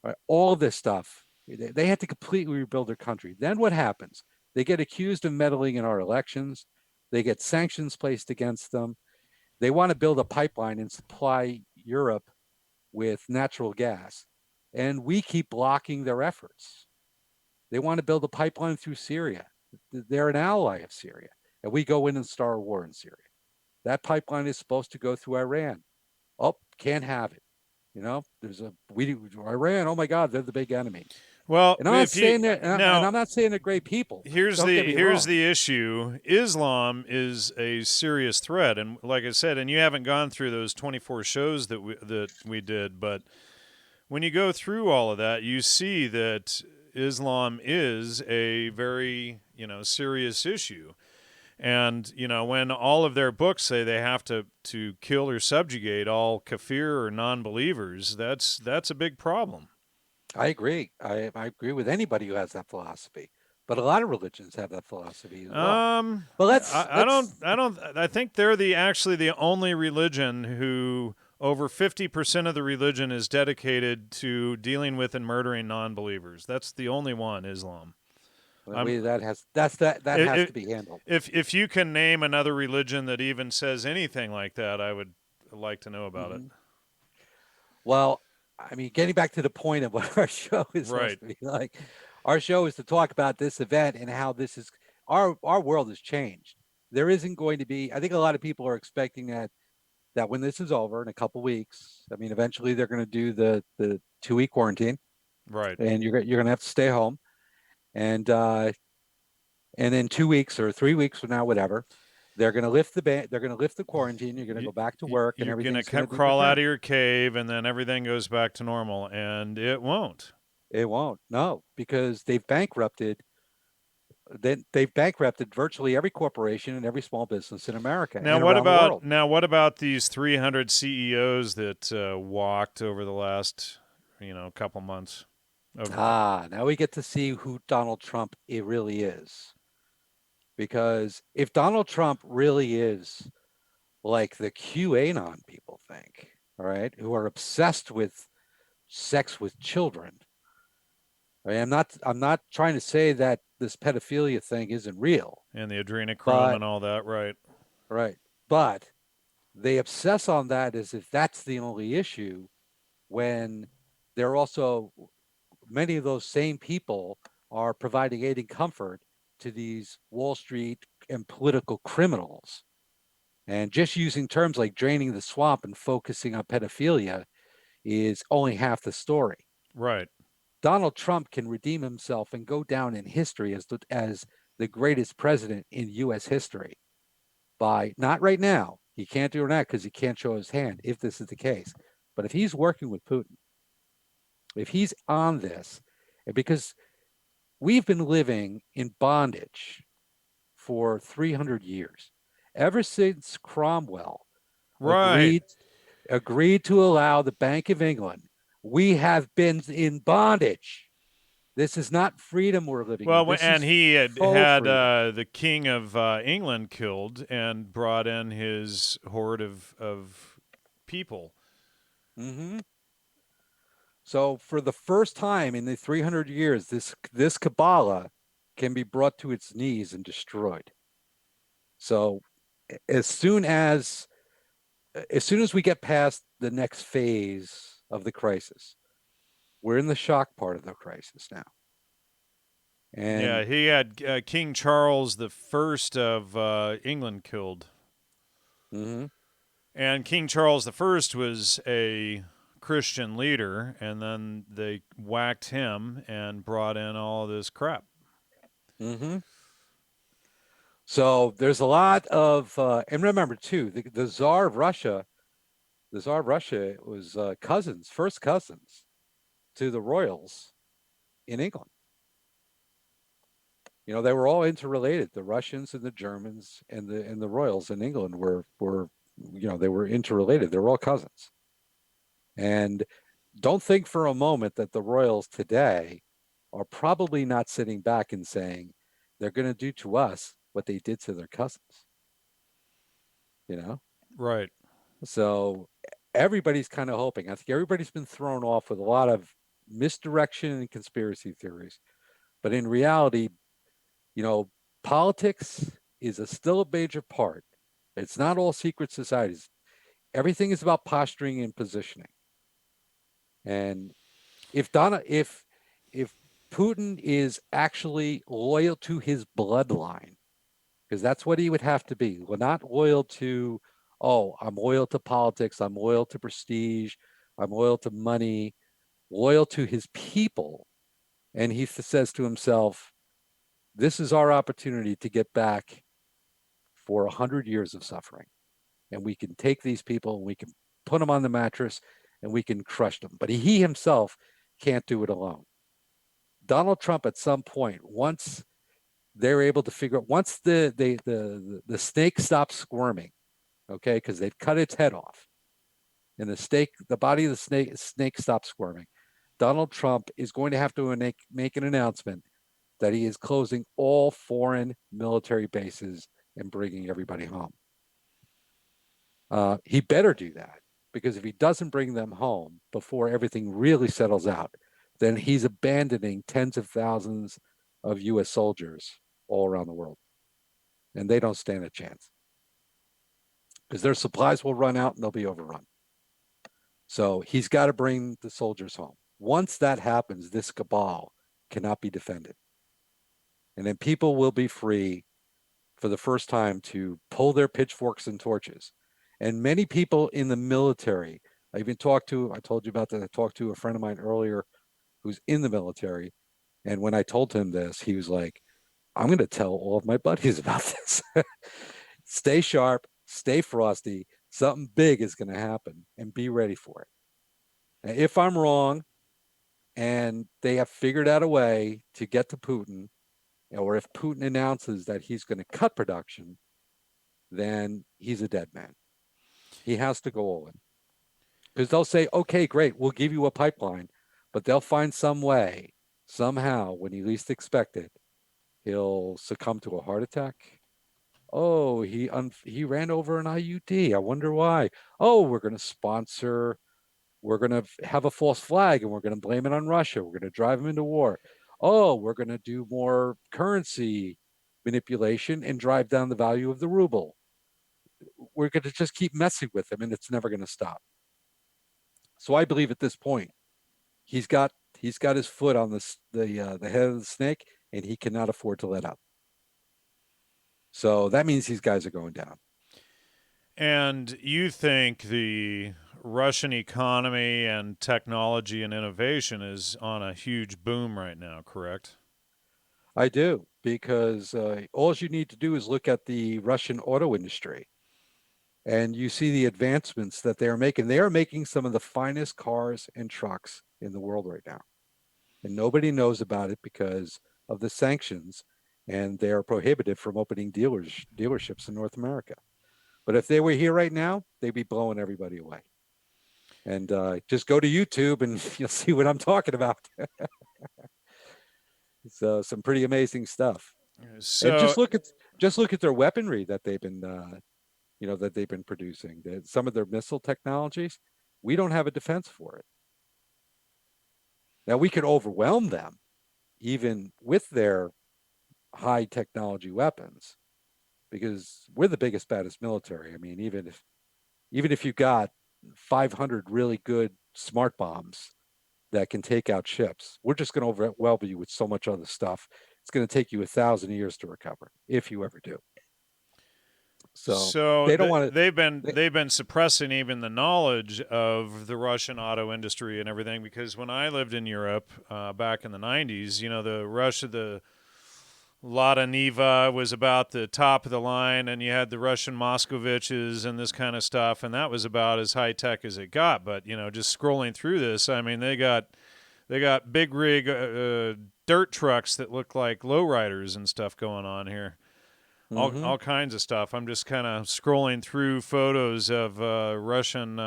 right? All of this stuff. They had to completely rebuild their country. Then what happens? They get accused of meddling in our elections. They get sanctions placed against them. They want to build a pipeline and supply Europe with natural gas. And we keep blocking their efforts. They want to build a pipeline through Syria. They're an ally of Syria. And we go in and start a war in Syria. That pipeline is supposed to go through Iran. Oh, can't have it. There's Iran. Oh my God, they're the big enemy. Well, And I'm not if you saying and now I'm not saying they're great people. here's Don't get the me here's wrong. the issue. Islam is a serious threat, and like I said, and you haven't gone through those 24 shows that we did, but when you go through all of that, you see that Islam is a very serious issue. And when all of their books say they have to kill or subjugate all kafir or non-believers, that's a big problem. I agree. I agree with anybody who has that philosophy. but a lot of religions have that philosophy as well. Um, But I don't, I think they're actually the only religion who over 50% of the religion is dedicated to dealing with and murdering non-believers. That's the only one, Islam. I'm, that has i to be handled. if you can name another religion that even says anything like that, I would like to know about it. Hmm. Well, I mean, getting back to the point of what our show is Right, supposed to be like, our show is to talk about this event and how this is our world has changed. There isn't going to be. I think a lot of people are expecting that when this is over in a couple weeks, I mean, eventually they're going to do the 2 week quarantine, right. and you're going to have to stay home, and and then 2 weeks or 3 weeks from now, whatever, they're going to lift the ban. They're going to lift the quarantine. You're going to go back to work, and You're gonna everything's going to be crawl out returned. of your cave, and then everything goes back to normal, and it won't. It won't. No, because they've bankrupted virtually every corporation and every small business in America and around the world. What about these 300 CEOs that walked over the last, couple months? Now we get to see who Donald Trump it really is. Because if Donald Trump really is like the QAnon people think, all right, who are obsessed with sex with children. I mean, I'm not trying to say that this pedophilia thing isn't real, And the adrenochrome but and all that, right? right, but they obsess on that as if that's the only issue when they're also many of those same people are providing aid and comfort to these Wall Street and political criminals. And just using terms like draining the swamp and focusing on pedophilia is only half the story. Right. Donald Trump can redeem himself and go down in history as the greatest president in U.S. history by not right now. He can't do that because he can't show his hand if this is the case. But if he's working with Putin, if he's on this, because we've been living in bondage for 300 years, ever since Cromwell Right. agreed agreed to allow the Bank of England. We have been in bondage. This is not freedom we're living in. Well, This and is he had faux had freedom. the king of England killed and brought in his horde of people. Mm-hmm. So for the first time in the 300 years, this Kabbalah can be brought to its knees and destroyed. So as soon as as soon as we get past the next phase of the crisis, we're in the shock part of the crisis now. Yeah, And he had King Charles the First of England killed, mm-hmm, and King Charles the First was a Christian leader, and then they whacked him and brought in all this crap. mm-hmm. So there's a lot of, and remember too, the Tsar of Russia, was cousins, first cousins to the royals in England. You know, they were all interrelated. The Russians and the Germans and the royals in England were they were interrelated. They were all cousins. And don't think for a moment that the royals today are probably not sitting back and saying they're going to do to us what they did to their cousins. You know, Right. so everybody's kind of hoping. I think everybody's been thrown off with a lot of misdirection and conspiracy theories. But in reality, you know, politics is still a major part. It's not all secret societies. Everything is about posturing and positioning. And if Putin is actually loyal to his bloodline, because that's what he would have to be, well, not loyal to, oh, I'm loyal to politics, I'm loyal to prestige, I'm loyal to money, loyal to his people. And he says to himself, this is our opportunity to get back for 100 years of suffering. And we can take these people and we can put them on the mattress and we can crush them. But he himself can't do it alone. Donald Trump, at some point, once they're able to figure out, once the snake stops squirming, okay, because they've cut its head off, and the body of the snake stops squirming, Donald Trump is going to have to make an announcement that he is closing all foreign military bases and bringing everybody home. He better do that, because if he doesn't bring them home before everything really settles out, then he's abandoning tens of thousands of US soldiers all around the world. And they don't stand a chance, because their supplies will run out and they'll be overrun. So he's got to bring the soldiers home. Once that happens, this cabal cannot be defended. And then people will be free for the first time to pull their pitchforks and torches. And many people in the military, I told you about that. I talked to a friend of mine earlier who's in the military. And when I told him this, he was like, I'm going to tell all of my buddies about this. Stay sharp, stay frosty. Something big is going to happen, and be ready for it. Now, if I'm wrong and they have figured out a way to get to Putin, or if Putin announces that he's going to cut production, then he's a dead man. He has to go all in, because they'll say, okay, great, we'll give you a pipeline, but they'll find some way, somehow, when you least expect it, he'll succumb to a heart attack. Oh, he ran over an IUD. I wonder why. Oh, we're going to have a false flag and we're going to blame it on Russia. We're going to drive him into war. Oh, we're going to do more currency manipulation and drive down the value of the ruble. We're going to just keep messing with him, and it's never going to stop. So I believe at this point, he's got his foot on the head of the snake, and he cannot afford to let up. So that means these guys are going down. And you think the Russian economy and technology and innovation is on a huge boom right now, correct? I do, because all you need to do is look at the Russian auto industry, and you see the advancements that they are making. They are making some of the finest cars and trucks in the world right now, and nobody knows about it because of the sanctions, and they are prohibited from opening dealerships in North America. But if they were here right now, they'd be blowing everybody away. And just go to YouTube and you'll see what I'm talking about. So some pretty amazing stuff. And So, just look at their weaponry that they've been producing. Some of their missile technologies, we don't have a defense for it. Now we could overwhelm them even with their high technology weapons, because we're the biggest, baddest military. I mean, even if you got 500 really good smart bombs that can take out ships, we're just going to overwhelm you with so much other stuff. It's going to take you 1,000 years to recover, if you ever do. So so they don't want to. they've been suppressing even the knowledge of the Russian auto industry and everything, because when I lived in Europe back in the '90s, the Lada Niva was about the top of the line, and you had the Russian Moscoviches and this kind of stuff, and that was about as high tech as it got. But just scrolling through this, I mean, they got big rig dirt trucks that look like lowriders and stuff going on here. Mm-hmm. All kinds of stuff. I'm just kind of scrolling through photos of Russian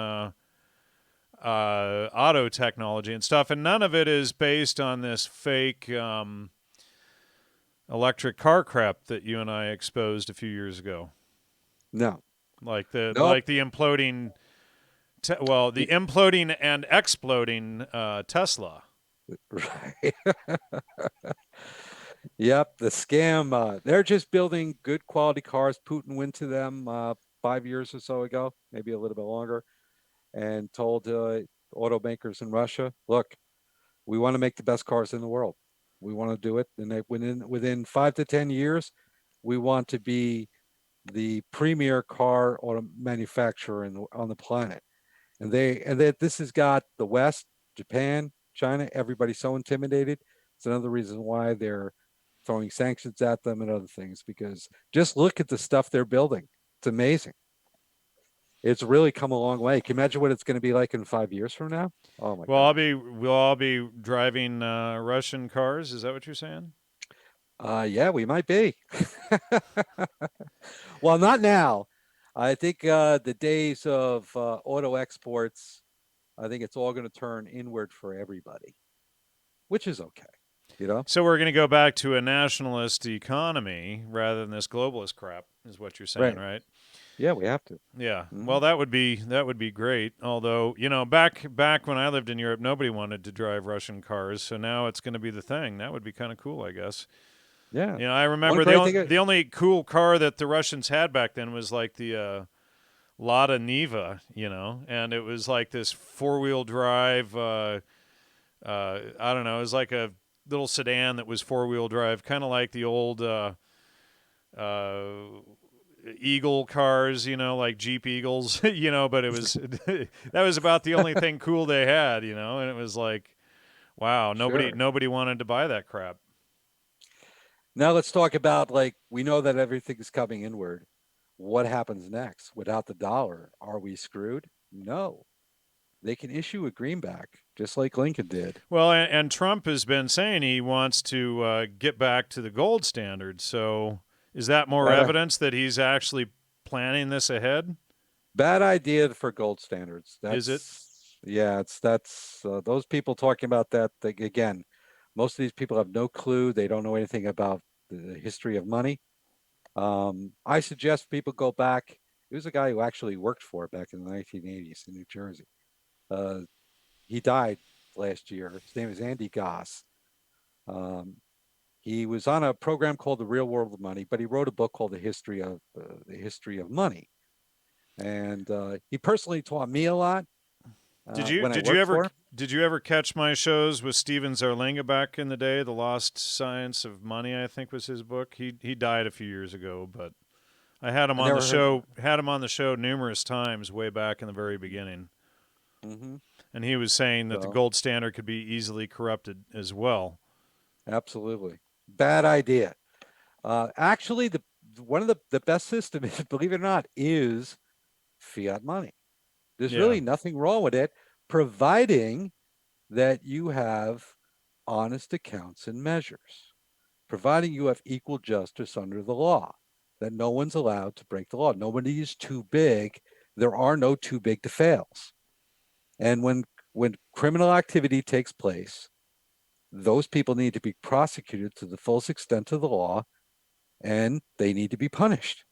auto technology and stuff, and none of it is based on this fake electric car crap that you and I exposed a few years ago, No, like the nope. like the imploding, the imploding and exploding Tesla. Right. Yep, the scam. They're just building good quality cars. Putin went to them 5 years or so ago, maybe a little bit longer, and told automakers in Russia, "Look, we want to make the best cars in the world. We want to do it, and within 5 to 10 years, we want to be the premier car auto manufacturer on the planet." And this has got the West, Japan, China, everybody so intimidated. It's another reason why they're throwing sanctions at them and other things, because just look at the stuff they're building. It's amazing. It's really come a long way. Can you imagine what it's going to be like in 5 years from now? Oh my gosh. We'll all be driving Russian cars. Is that what you're saying? Yeah, we might be. Well, not now. I think the days of auto exports, I think it's all going to turn inward for everybody, which is okay. You know, So we're going to go back to a nationalist economy rather than this globalist crap, is what you're saying, right? right? Yeah, we have to. Yeah. Hmm. Well, that would be great. Although, back when I lived in Europe, nobody wanted to drive Russian cars, so now it's going to be the thing. That would be kind of cool, I guess. Yeah. I One remember great thing. the only cool car that the Russians had back then was like the Lada Niva, and it was like this four-wheel drive. I don't know. It was like a little sedan that was four-wheel drive, kind of like the old uh, Eagle cars, like Jeep Eagles, But it was that was about the only thing cool they had, and it was like, wow, nobody Sure. nobody wanted to buy that crap. Now let's talk about, like, we know that everything is coming inward. What happens next? Without the dollar, are we screwed? No. They can issue a greenback, just like Lincoln did. Well, and Trump has been saying he wants to get back to the gold standard. So, is that more Bad, evidence that he's actually planning this ahead? bad idea for gold standards. Is it? Yeah, that's those people talking about that. Again, most of these people have no clue. They don't know anything about the history of money. I suggest people go back. He was a guy who actually worked for it back in the 1980s in New Jersey. Uh, he died last year. His name is Andy Goss. Um, he was on a program called The Real World of Money, but he wrote a book called The History of Money, and he personally taught me a lot Did you when I did you worked ever for him. did you ever catch my shows with Steven Zarlinga back in the day? The Lost Science of Money, I think, was his book. He died a few years ago, but I had him I on the never heard. show. Had him on the show numerous times way back in the very beginning, Hmm. and he was saying that the So gold standard could be easily corrupted as well. absolutely bad idea. Actually, the one of the best systems, believe it or not, is fiat money. There's Yeah, really nothing wrong with it, providing that you have honest accounts and measures, providing you have equal justice under the law, that no one's allowed to break the law. Nobody is too big. There are no too big to fails. And when criminal activity takes place, those people need to be prosecuted to the fullest extent of the law, and they need to be punished.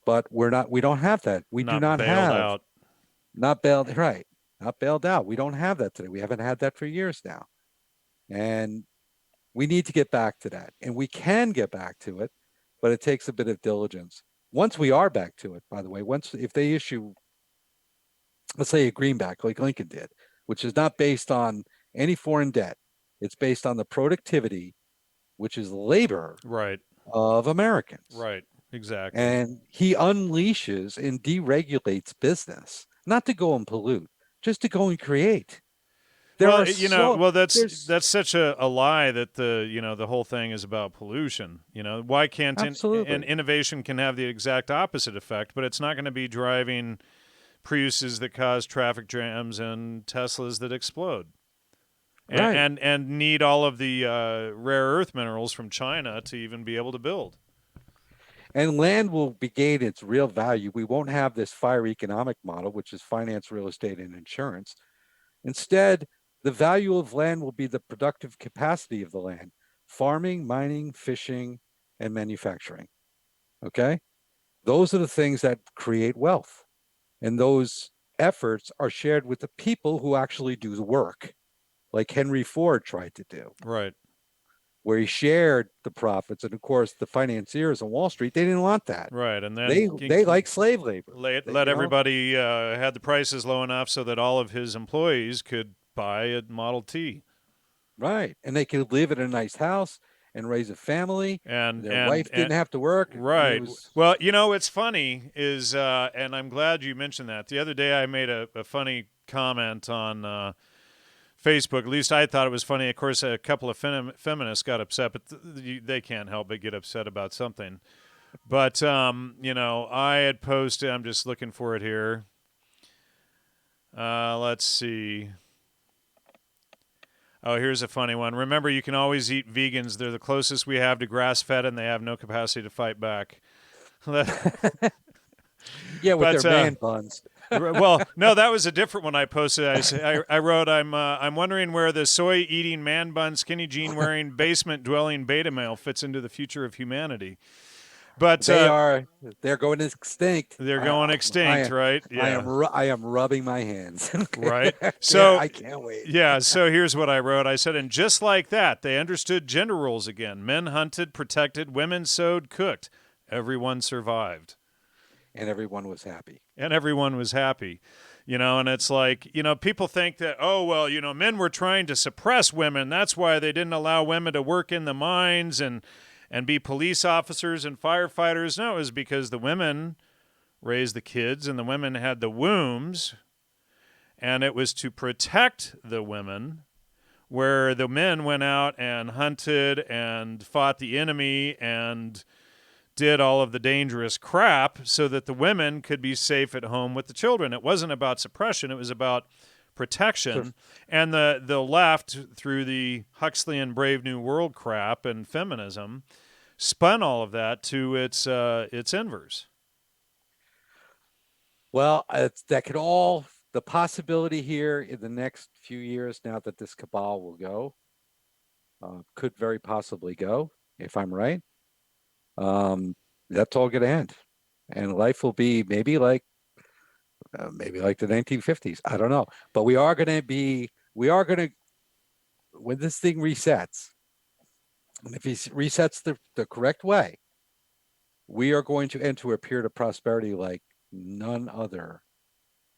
But we don't have that. We do not not bailed have out. not bailed, right, not bailed out. We don't have that today. We haven't had that for years now. And we need to get back to that. And we can get back to it, but it takes a bit of diligence. Once we are back to it, by the way, once if they issue, let's say, a greenback like Lincoln did, which is not based on any foreign debt, it's based on the productivity, which is labor Right, of Americans. right, exactly. And he unleashes and deregulates business, not to go and pollute, just to go and create. There Well, are so well, that's there's that's such a lie that the whole thing is about pollution. Why can't and absolutely innovation can have the exact opposite effect, but it's not going to be driving Priuses that cause traffic jams and Teslas that explode, and right. and need all of the rare earth minerals from China to even be able to build. And land will gain its real value. We won't have this fire economic model, which is finance, real estate, and insurance. Instead, the value of land will be the productive capacity of the land: farming, mining, fishing, and manufacturing. Okay. Those are the things that create wealth. And those efforts are shared with the people who actually do the work, like Henry Ford tried to do, Right, where he shared the profits. And of course, the financiers on Wall Street, they didn't want that. right, and then They like slave labor. let everybody had the prices low enough so that all of his employees could buy a Model T. Right. And they could live in a nice house and raise a family. and Their and wife and didn't have to work. And it right. was Well, what's funny is, and I'm glad you mentioned that. The other day, I made a funny comment on Facebook. At least I thought it was funny. Of course, a couple of feminists got upset, but they can't help but get upset about something. But I had posted. I'm just looking for it here. Let's see. Oh, here's a funny one. Remember, you can always eat vegans. They're the closest we have to grass-fed, and they have no capacity to fight back. yeah, with their But man buns. Well, no, that was a different one I posted. I wrote, I'm wondering where the soy eating, man bun, skinny jean wearing, basement dwelling beta male fits into the future of humanity. But They are they're going extinct. they're going I extinct, am right? Yeah, I am rubbing my hands. right. Yeah, So I can't wait. yeah, so here's what I wrote. I said, and just like that, they understood gender roles again. Men hunted, protected, women sewed, cooked. Everyone survived. And everyone was happy. And everyone was happy. And it's like, people think that, oh, well, men were trying to suppress women. That's why they didn't allow women to work in the mines and be police officers and firefighters. No, it was because the women raised the kids and the women had the wombs, and it was to protect the women, where the men went out and hunted and fought the enemy and did all of the dangerous crap so that the women could be safe at home with the children. It wasn't about suppression, it was about So protection. And the left, through the Huxleyan Brave New World crap and feminism, spun all of that to its inverse. well, that could all the possibility here in the next few years now that this cabal will go could very possibly go if I'm right. Um, that's all going to end, and life will be maybe like the 1950s. I don't know, but we are going to when this thing resets, and if he resets the correct way, we are going to enter a period of prosperity like none other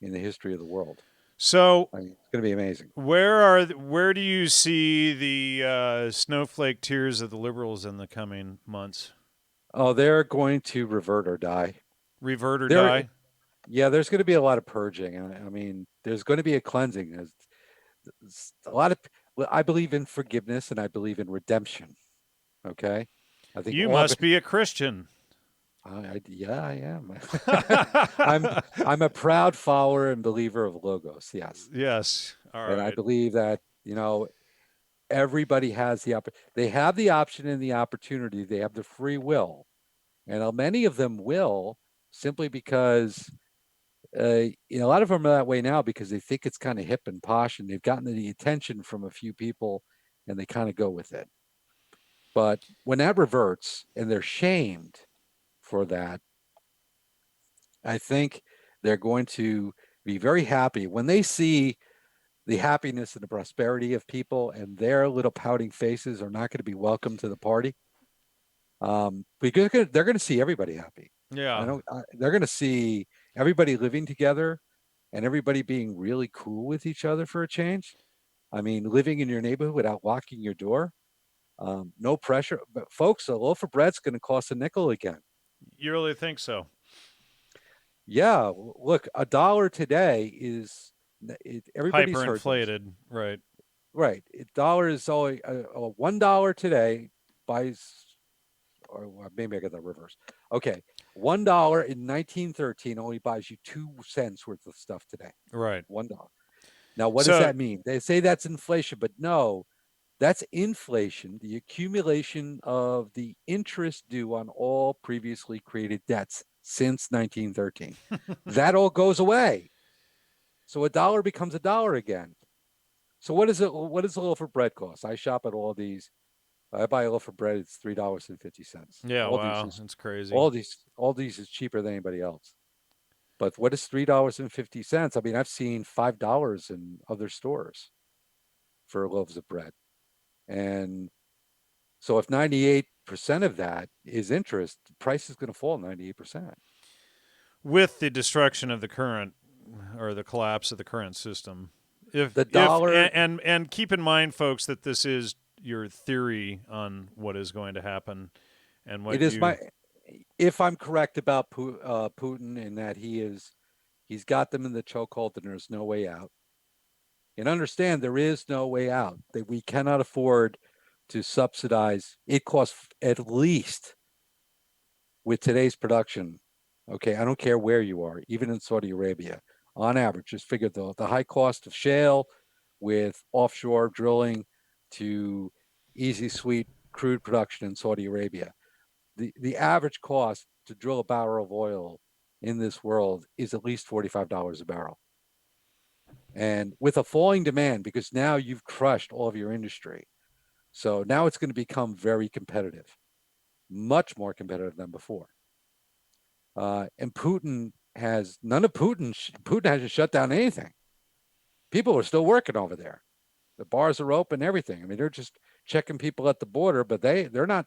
in the history of the world. So, I mean, it's going to be amazing. where do you see the snowflake tears of the liberals in the coming months? Oh, they're going to revert or die. Revert or There, die? yeah, there's going to be a lot of purging. I mean, there's going to be a cleansing. There's a lot of. I believe in forgiveness and I believe in redemption. Okay, I think You all. must be a Christian. Yeah, I am. I'm a proud follower and believer of logos. Yes, Yes. All and I right. believe that everybody has they have the option and the opportunity. They have the free will, and many of them will simply because a lot of them are that way now because they think it's kind of hip and posh, and they've gotten the attention from a few people, and they kind of go with it. But when that reverts and they're shamed for that, I think they're going to be very happy when they see the happiness and the prosperity of people, and their little pouting faces are not going to be welcome to the party. Because they're going to see everybody happy. Yeah. They're going to see everybody living together and everybody being really cool with each other for a change. I mean, living in your neighborhood without locking your door, no pressure. But folks, a loaf of bread's going to cost a nickel again. You really think so? Yeah, look, a dollar today is everybody's heard this, Hyperinflated. Right. right? A dollar is only $1 today buys, or maybe I got the reverse. Okay, $1 in 1913 only buys you 2 cents worth of stuff today. Right. $1. Now, what does So that mean? They say that's inflation, but no, that's inflation, the accumulation of the interest due on all previously created debts since 1913. That all goes away. So a dollar becomes a dollar again. So what is it? What does a loaf of bread cost? I shop at Aldi's. I buy a loaf of bread. It's $3.50. yeah, Aldi's wow, is that's crazy. Aldi's is cheaper than anybody else. But what is $3.50? I mean, I've seen $5 in other stores for loaves of bread. And so if 98% of that is interest, the price is going to fall 98%. With the destruction of the current or the collapse of the current system. The If dollar, and keep in mind folks that this is your theory on what is going to happen and it what is you. my, if I'm correct about Putin in that he's got them in the chokehold and there's no way out. And understand there is no way out. That we cannot afford to subsidize. It costs at least with today's production. Okay, I don't care where you are, even in Saudi Arabia, on average, just figure the high cost of shale with offshore drilling to easy sweet crude production in Saudi Arabia. The average cost to drill a barrel of oil in this world is at least $45 a barrel. And with a falling demand, because now you've crushed all of your industry. So now it's going to become very competitive, much more competitive than before. And Putin has none of Putin hasn't shut down anything. People are still working over there. The bars are open, everything. I mean, they're just checking people at the border, but they're not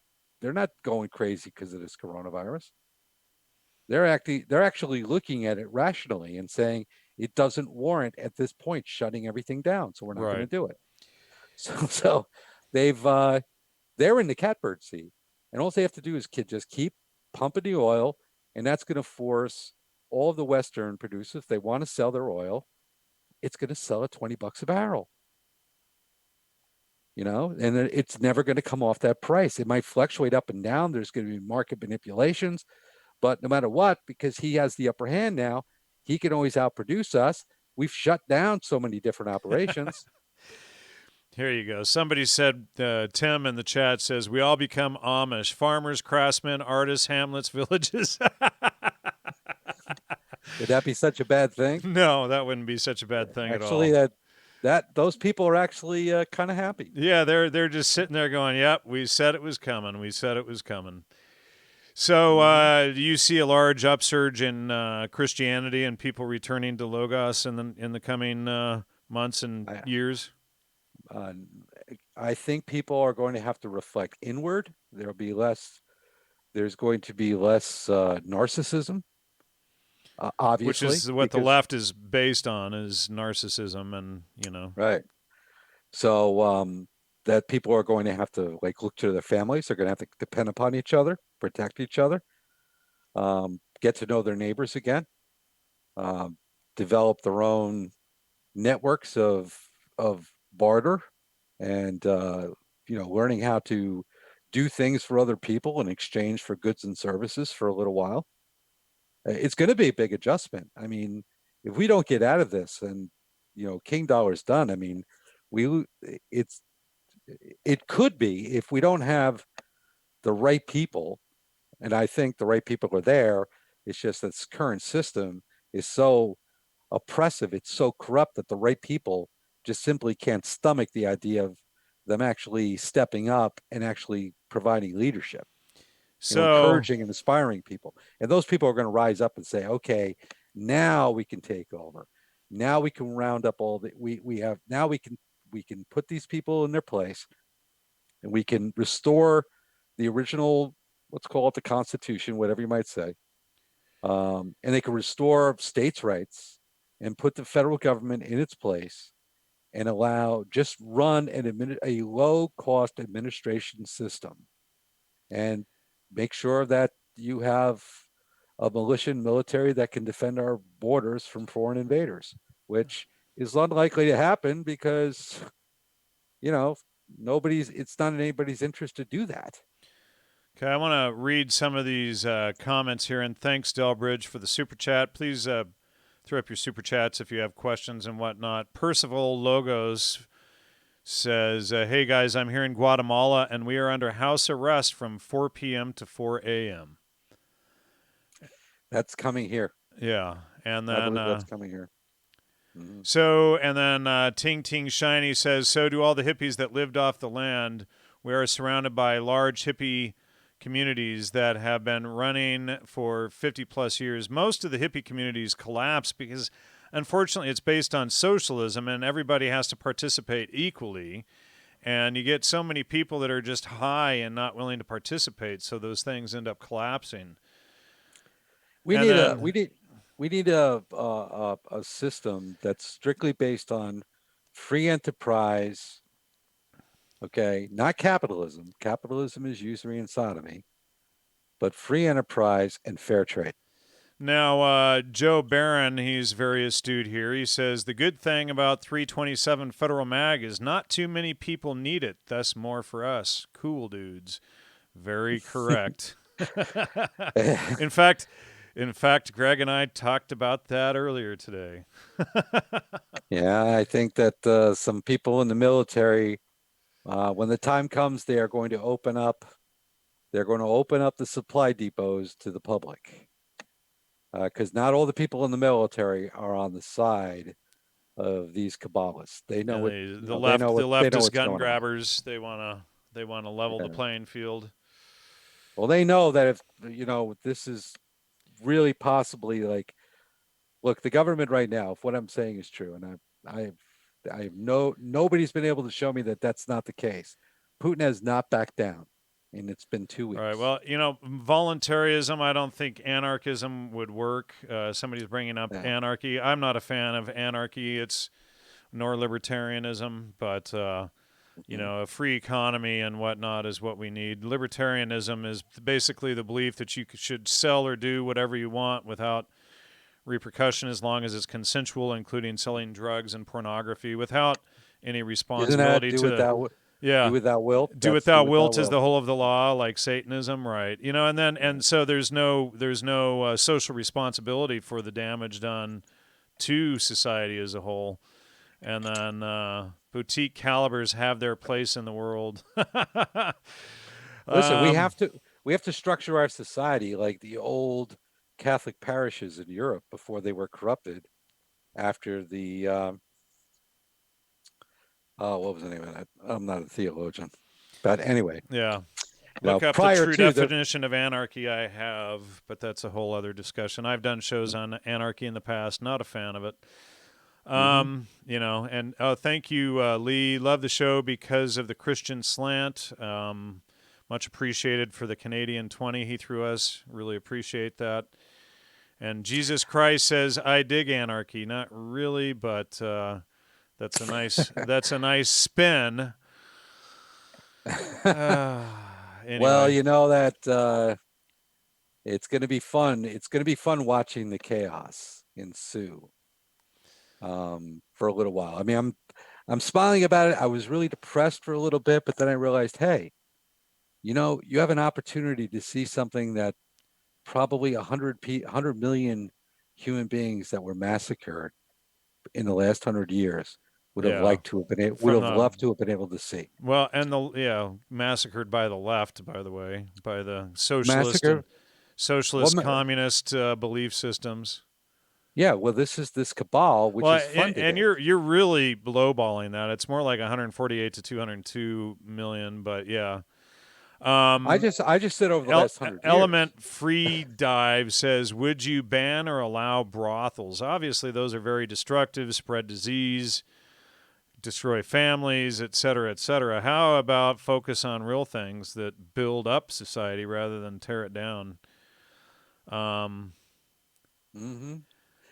going crazy because of this coronavirus. They're actually looking at it rationally and saying it doesn't warrant at this point shutting everything down, so we're not going to Right. do it. So they've they're in the catbird seat, and all they have to do is just keep pumping the oil, and that's going to force all of the Western producers, if they want to sell their oil, it's going to sell at $20 a barrel. And it's never going to come off that price. It might fluctuate up and down. There's going to be market manipulations, but no matter what, because he has the upper hand now, he can always outproduce us. We've shut down so many different operations. Here you go. Somebody said, Tim in the chat says, we all become Amish farmers, craftsmen, artists, hamlets, villages. Would that be such a bad thing? No, that wouldn't be such a bad thing at Actually, all. that those people are actually kind of happy. Yeah, they're just sitting there going, "Yep, we said it was coming. We said it was coming." So, do you see a large upsurge in Christianity and people returning to Logos in the coming months and I, years? uh, I think people are going to have to reflect inward. There'll be less. There's going to be less narcissism, Which obviously, is what the because left is based on, is narcissism, and. right. So that people are going to have to look to their families. They're going to have to depend upon each other, protect each other, get to know their neighbors again, um, develop their own networks of barter, and learning how to do things for other people in exchange for goods and services for a little while. It's going to be a big adjustment. I mean, if we don't get out of this, and King Dollar's done. I mean, we it's it could be, if we don't have the right people, and I think the right people are there. It's just that this current system is so oppressive, it's so corrupt that the right people just simply can't stomach the idea of them actually stepping up and actually providing leadership, So, encouraging and inspiring people. And those people are going to rise up and say, okay, now we can take over. Now we can round up all that we have. Now we can put these people in their place, and we can restore the original, let's call it the Constitution, whatever you might say, and they can restore states' rights and put the federal government in its place, and just run a low-cost administration system, and make sure that you have a militia and military that can defend our borders from foreign invaders, which is unlikely to happen because you know it's not in anybody's interest to do that. okay, I want to read some of these comments here, and thanks, Delbridge, for the super chat. Please throw up your super chats if you have questions and whatnot. Percival Logos says, "Hey guys, I'm here in Guatemala, and we are under house arrest from 4 p.m. to 4 a.m." That's coming here. Yeah, and I then believe that's coming here. Mm-hmm. Ting Ting Shiny says, "So do all the hippies that lived off the land. We are surrounded by large hippie communities that have been running for 50 plus years. Most of the hippie communities collapse because, unfortunately, it's based on socialism and everybody has to participate equally. And you get so many people that are just high and not willing to participate, so those things end up collapsing. We And need a then we need we need a system that's strictly based on free enterprise. Okay, not capitalism. Capitalism is usury and sodomy, but free enterprise and fair trade. Now, Joe Barron, he's very astute here. He says the good thing about 327 Federal Mag is not too many people need it, thus more for us. Cool dudes. Very correct. in fact, Greg and I talked about that earlier today. Yeah, I think that some people in the military, when the time comes, they are going to open up. They're going to open up the supply depots to the public. because not all the people in the military are on the side of these Kabbalists. They know Yeah, what they, you the know. They know left, the what they know leftist what's gun going on. grabbers, they wanna level the Yeah. playing field. Well, they know that if this is really possibly like, look, the government right now, if what I'm saying is true, and I have nobody's been able to show me that that's not the case. Putin has not backed down, and it's been two All right. weeks. Well, voluntarism. I don't think anarchism would work. Somebody's bringing up Yeah. anarchy. I'm not a fan of anarchy. It's nor libertarianism, but Mhm. a free economy and whatnot is what we need. Libertarianism is basically the belief that you should sell or do whatever you want without repercussion, as long as it's consensual, including selling drugs and pornography, without any Isn't that responsibility to. do Yeah, without will? do That's do without without wilt is will. the whole of the law, like Satanism, right? And so there's no social responsibility for the damage done to society as a whole. And then boutique calibers have their place in the world. Listen, um, we have to structure our society like the old Catholic parishes in Europe before they were corrupted after the oh, what was the name of that? I'm not a theologian, but anyway, yeah, look up the prior true to the definition of anarchy. I have, but that's a whole other discussion. I've done shows on anarchy in the past. Not a fan of it. mm-hmm. And thank you, Lee. Love the show because of the Christian slant. Much appreciated for the Canadian 20 he threw us. Really appreciate that. And Jesus Christ says, "I dig anarchy." Not really, but that's a nice spin. Uh, Well, anyway, that it's going to be fun. It's going to be fun watching the chaos ensue for a little while. I mean, I'm smiling about it. I was really depressed for a little bit, but then I realized, hey, you have an opportunity to see something that probably 100 million human beings that were massacred in the last 100 years yeah. would From have the loved to have been able to see. Well, and massacred by the left, by the way, by the socialist and Massacre. socialist Well, communist belief systems. yeah. Well, this cabal, which Well, has and, funded and it. you're really lowballing that. It's more like 148 to 202 million, but yeah. Um, I just said over the last 100 years. Element Free Dive says, "Would you ban or allow brothels? Obviously, those are very destructive, spread disease, destroy families, et cetera, et cetera. How about focus on real things that build up society rather than tear it down?" Um, Hmm.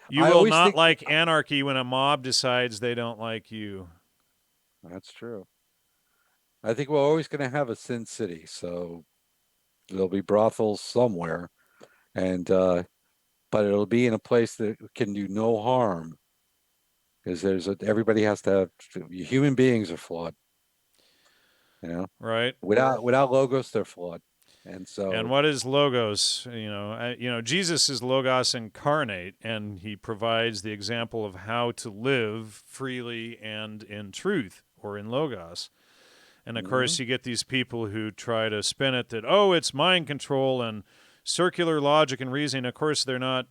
you I will always not think like anarchy when a mob decides they don't like you. that's true. I think we're always going to have a sin city, so there'll be brothels somewhere, and but it'll be in a place that can do no harm because everybody has to have human beings are flawed, you know. Right? Without logos, they're flawed, and And so what is logos? Jesus is logos incarnate, and he provides the example of how to live freely and in truth or in logos. And of mhm. course, you get these people who try to spin it that, oh, it's mind control and circular logic and reasoning. Of course, they're not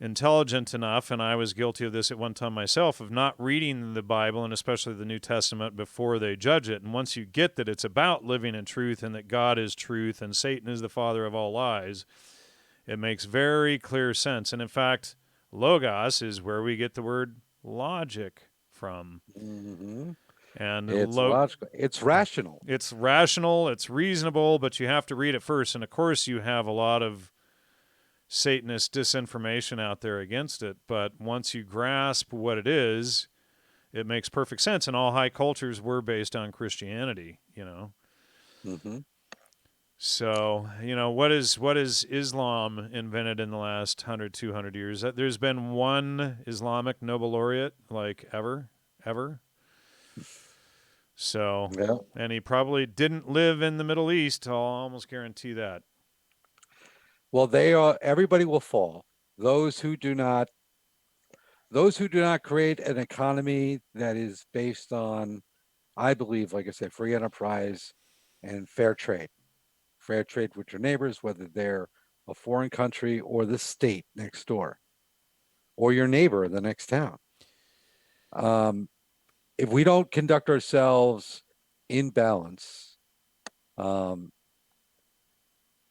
intelligent enough, and I was guilty of this at one time myself, of not reading the Bible and especially the New Testament before they judge it. And once you get that it's about living in truth and that God is truth and Satan is the father of all lies, it makes very clear sense. And in fact, logos is where we get the word logic from. Hmm. And It's logical. It's rational. it's rational, it's reasonable, but you have to read it first. And of course, you have a lot of Satanist disinformation out there against it. But once you grasp what it is, it makes perfect sense. And all high cultures were based on Christianity. Hmm. So, what is Islam invented in the last 100, 200 years? There's been one Islamic Nobel laureate, like ever. So, Yeah. and he probably didn't live in the Middle East. I'll almost guarantee that. Well, they are. Everybody will fall. Those who do not. Those who do not create an economy that is based on, I believe, like I said, free enterprise and fair trade with your neighbors, whether they're a foreign country, or the state next door, or your neighbor in the next town. If we don't conduct ourselves in balance, um,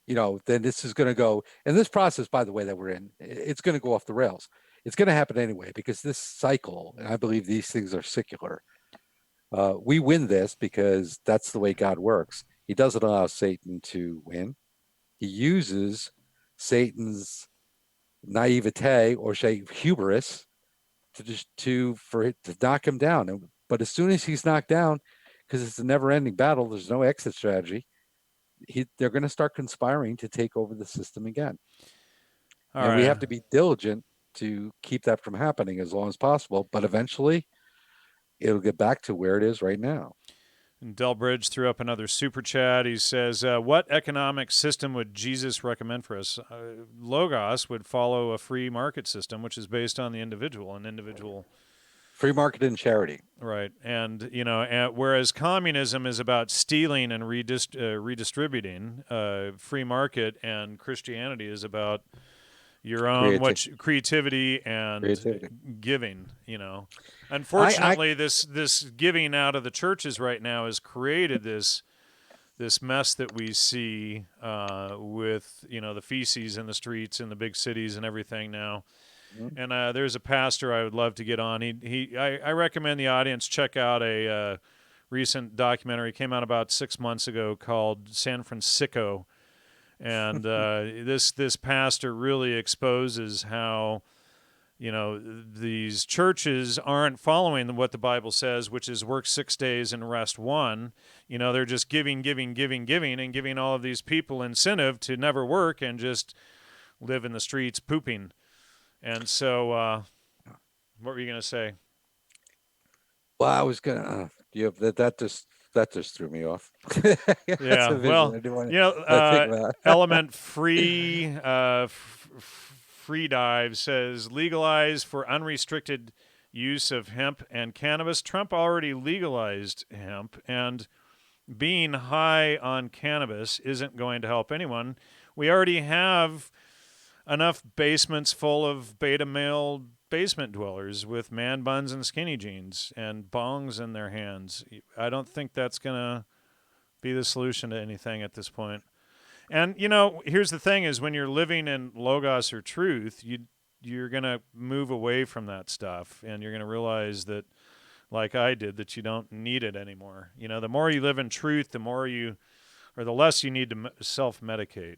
then this is going to go. And this process, by the way, that we're in, it's going to go off the rails. It's going to happen anyway, because this cycle, and I believe these things are secular. We win this because that's the way God works. He doesn't allow Satan to win. He uses Satan's naivete or say hubris for it to knock him down. But as soon as he's knocked down, because it's a never-ending battle, there's no exit strategy. They're going to start conspiring to take over the system again. All and we right. have to be diligent to keep that from happening as long as possible. But eventually, it'll get back to where it is right now. And Delbridge threw up another super chat. He says, what economic system would Jesus recommend for us? Logos would follow a free market system, which is based on the individual and individual. Free market and charity. Right. And, whereas communism is about stealing and redistributing, free market and Christianity is about your own creativity and giving, Unfortunately, this giving out of the churches right now has created this mess that we see with the feces in the streets in the big cities and everything now. Mm-hmm. And there's a pastor I would love to get on. I recommend the audience check out a recent documentary. It came out about 6 months ago called San Francisco. And this pastor really exposes how these churches aren't following what the Bible says, which is work 6 days and rest one. They're just giving, and giving all of these people incentive to never work and just live in the streets pooping. And so, what were you going to say? Well, I was going to, that just threw me off. Yeah, well, Element Free Free Dive says legalize for unrestricted use of hemp and cannabis. Trump already legalized hemp, and being high on cannabis isn't going to help anyone. We already have enough basements full of beta male basement dwellers with man buns and skinny jeans and bongs in their hands. I don't think that's going to be the solution to anything at this point. And, here's the thing is when you're living in logos or truth, you're going to move away from that stuff, and you're going to realize that, like I did, that you don't need it anymore. The more you live in truth, the less you need to self-medicate.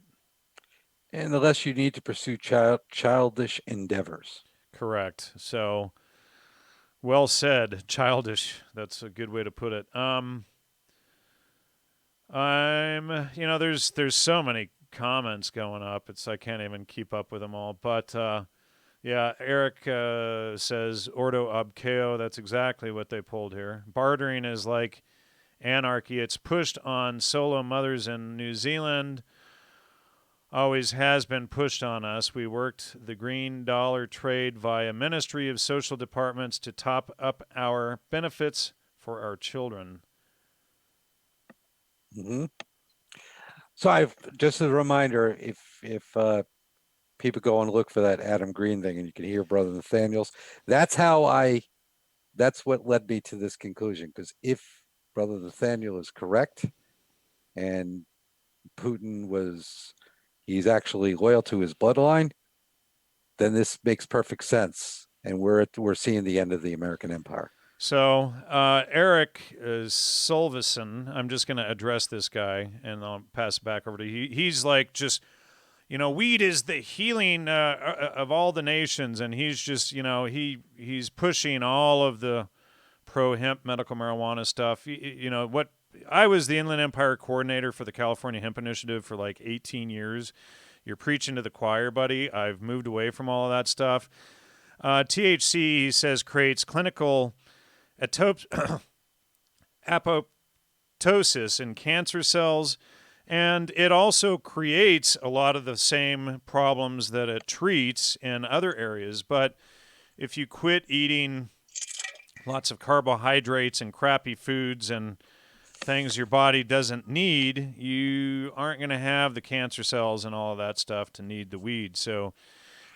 And the less you need to pursue childish endeavors. Correct. So, well said. Childish. That's a good way to put it. There's so many comments going up. I can't even keep up with them all. But, yeah, Eric says, Ordo ab chao. That's exactly what they pulled here. Bartering is like anarchy. It's pushed on solo mothers in New Zealand. Always has been pushed on us. We worked the green dollar trade via Ministry of Social Departments to top up our benefits for our children. Mm-hmm. So I've just a reminder, if people go and look for that Adam Green thing, and you can hear Brother Nathaniel's, that's what led me to this conclusion. Because if Brother Nathaniel is correct, and Putin he's actually loyal to his bloodline, then this makes perfect sense, and we're seeing the end of the American empire. So Eric Solveson, I'm just going to address this guy, and I'll pass it back over to you. He's like just, weed is the healing of all the nations, and he's just, he's pushing all of the pro-hemp medical marijuana stuff. I was the Inland Empire coordinator for the California Hemp Initiative for like 18 years. You're preaching to the choir, buddy. I've moved away from all of that stuff. THC, he says, creates clinical apoptosis in cancer cells, and it also creates a lot of the same problems that it treats in other areas. But if you quit eating lots of carbohydrates and crappy foods and things your body doesn't need, you aren't going to have the cancer cells and all of that stuff to need the weed. So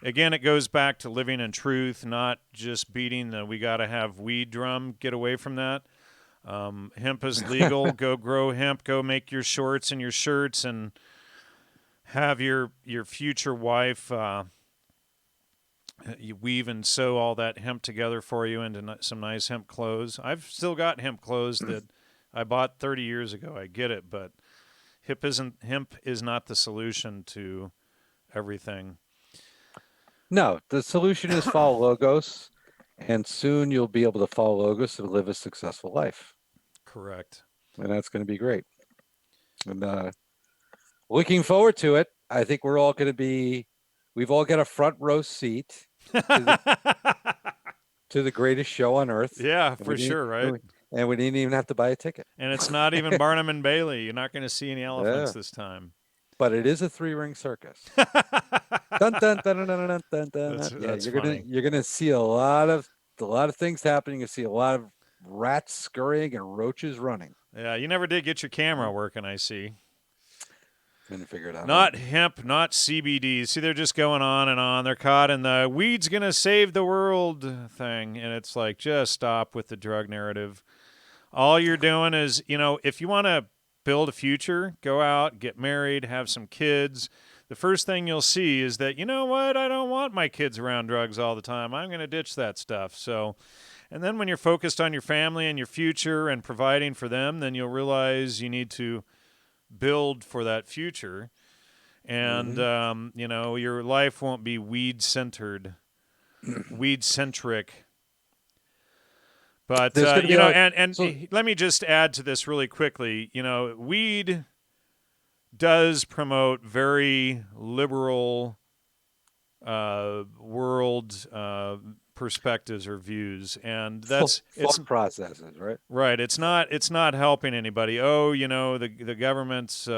again, it goes back to living in truth, not just beating the "we got to have weed" drum. Get away from that. Hemp is legal. Go grow hemp. Go make your shorts and your shirts, and have your future wife you weave and sew all that hemp together for you into some nice hemp clothes. I've still got hemp clothes that I bought 30 years ago. I get it, but hemp is not the solution to everything. No, the solution is follow Logos, and soon you'll be able to follow Logos and live a successful life. Correct. And that's going to be great. And looking forward to it. I think we've all got a front row seat to the greatest show on earth. Yeah, for sure, right? And we didn't even have to buy a ticket. And it's not even Barnum and Bailey. You're not going to see any elephants Yeah. this time. But it is a 3-ring circus. Dun, dun, dun, dun, dun, dun, dun. Yeah, That's you're funny. gonna see a lot of things happening. You see a lot of rats scurrying and roaches running. Yeah, you never did get your camera working, I see. Couldn't figure it out. Not hemp, not CBD. See, they're just going on and on. They're caught in the weed's going to save the world thing. And it's like, just stop with the drug narrative. All you're doing is, if you want to build a future, go out, get married, have some kids. The first thing you'll see is that, you know what? I don't want my kids around drugs all the time. I'm going to ditch that stuff. So, and then when you're focused on your family and your future and providing for them, then you'll realize you need to build for that future, and your life won't be weed-centric. But let me just add to this really quickly. Weed does promote very liberal world perspectives or views, and that's thought processes, right? Right. It's not helping anybody. Oh, the government's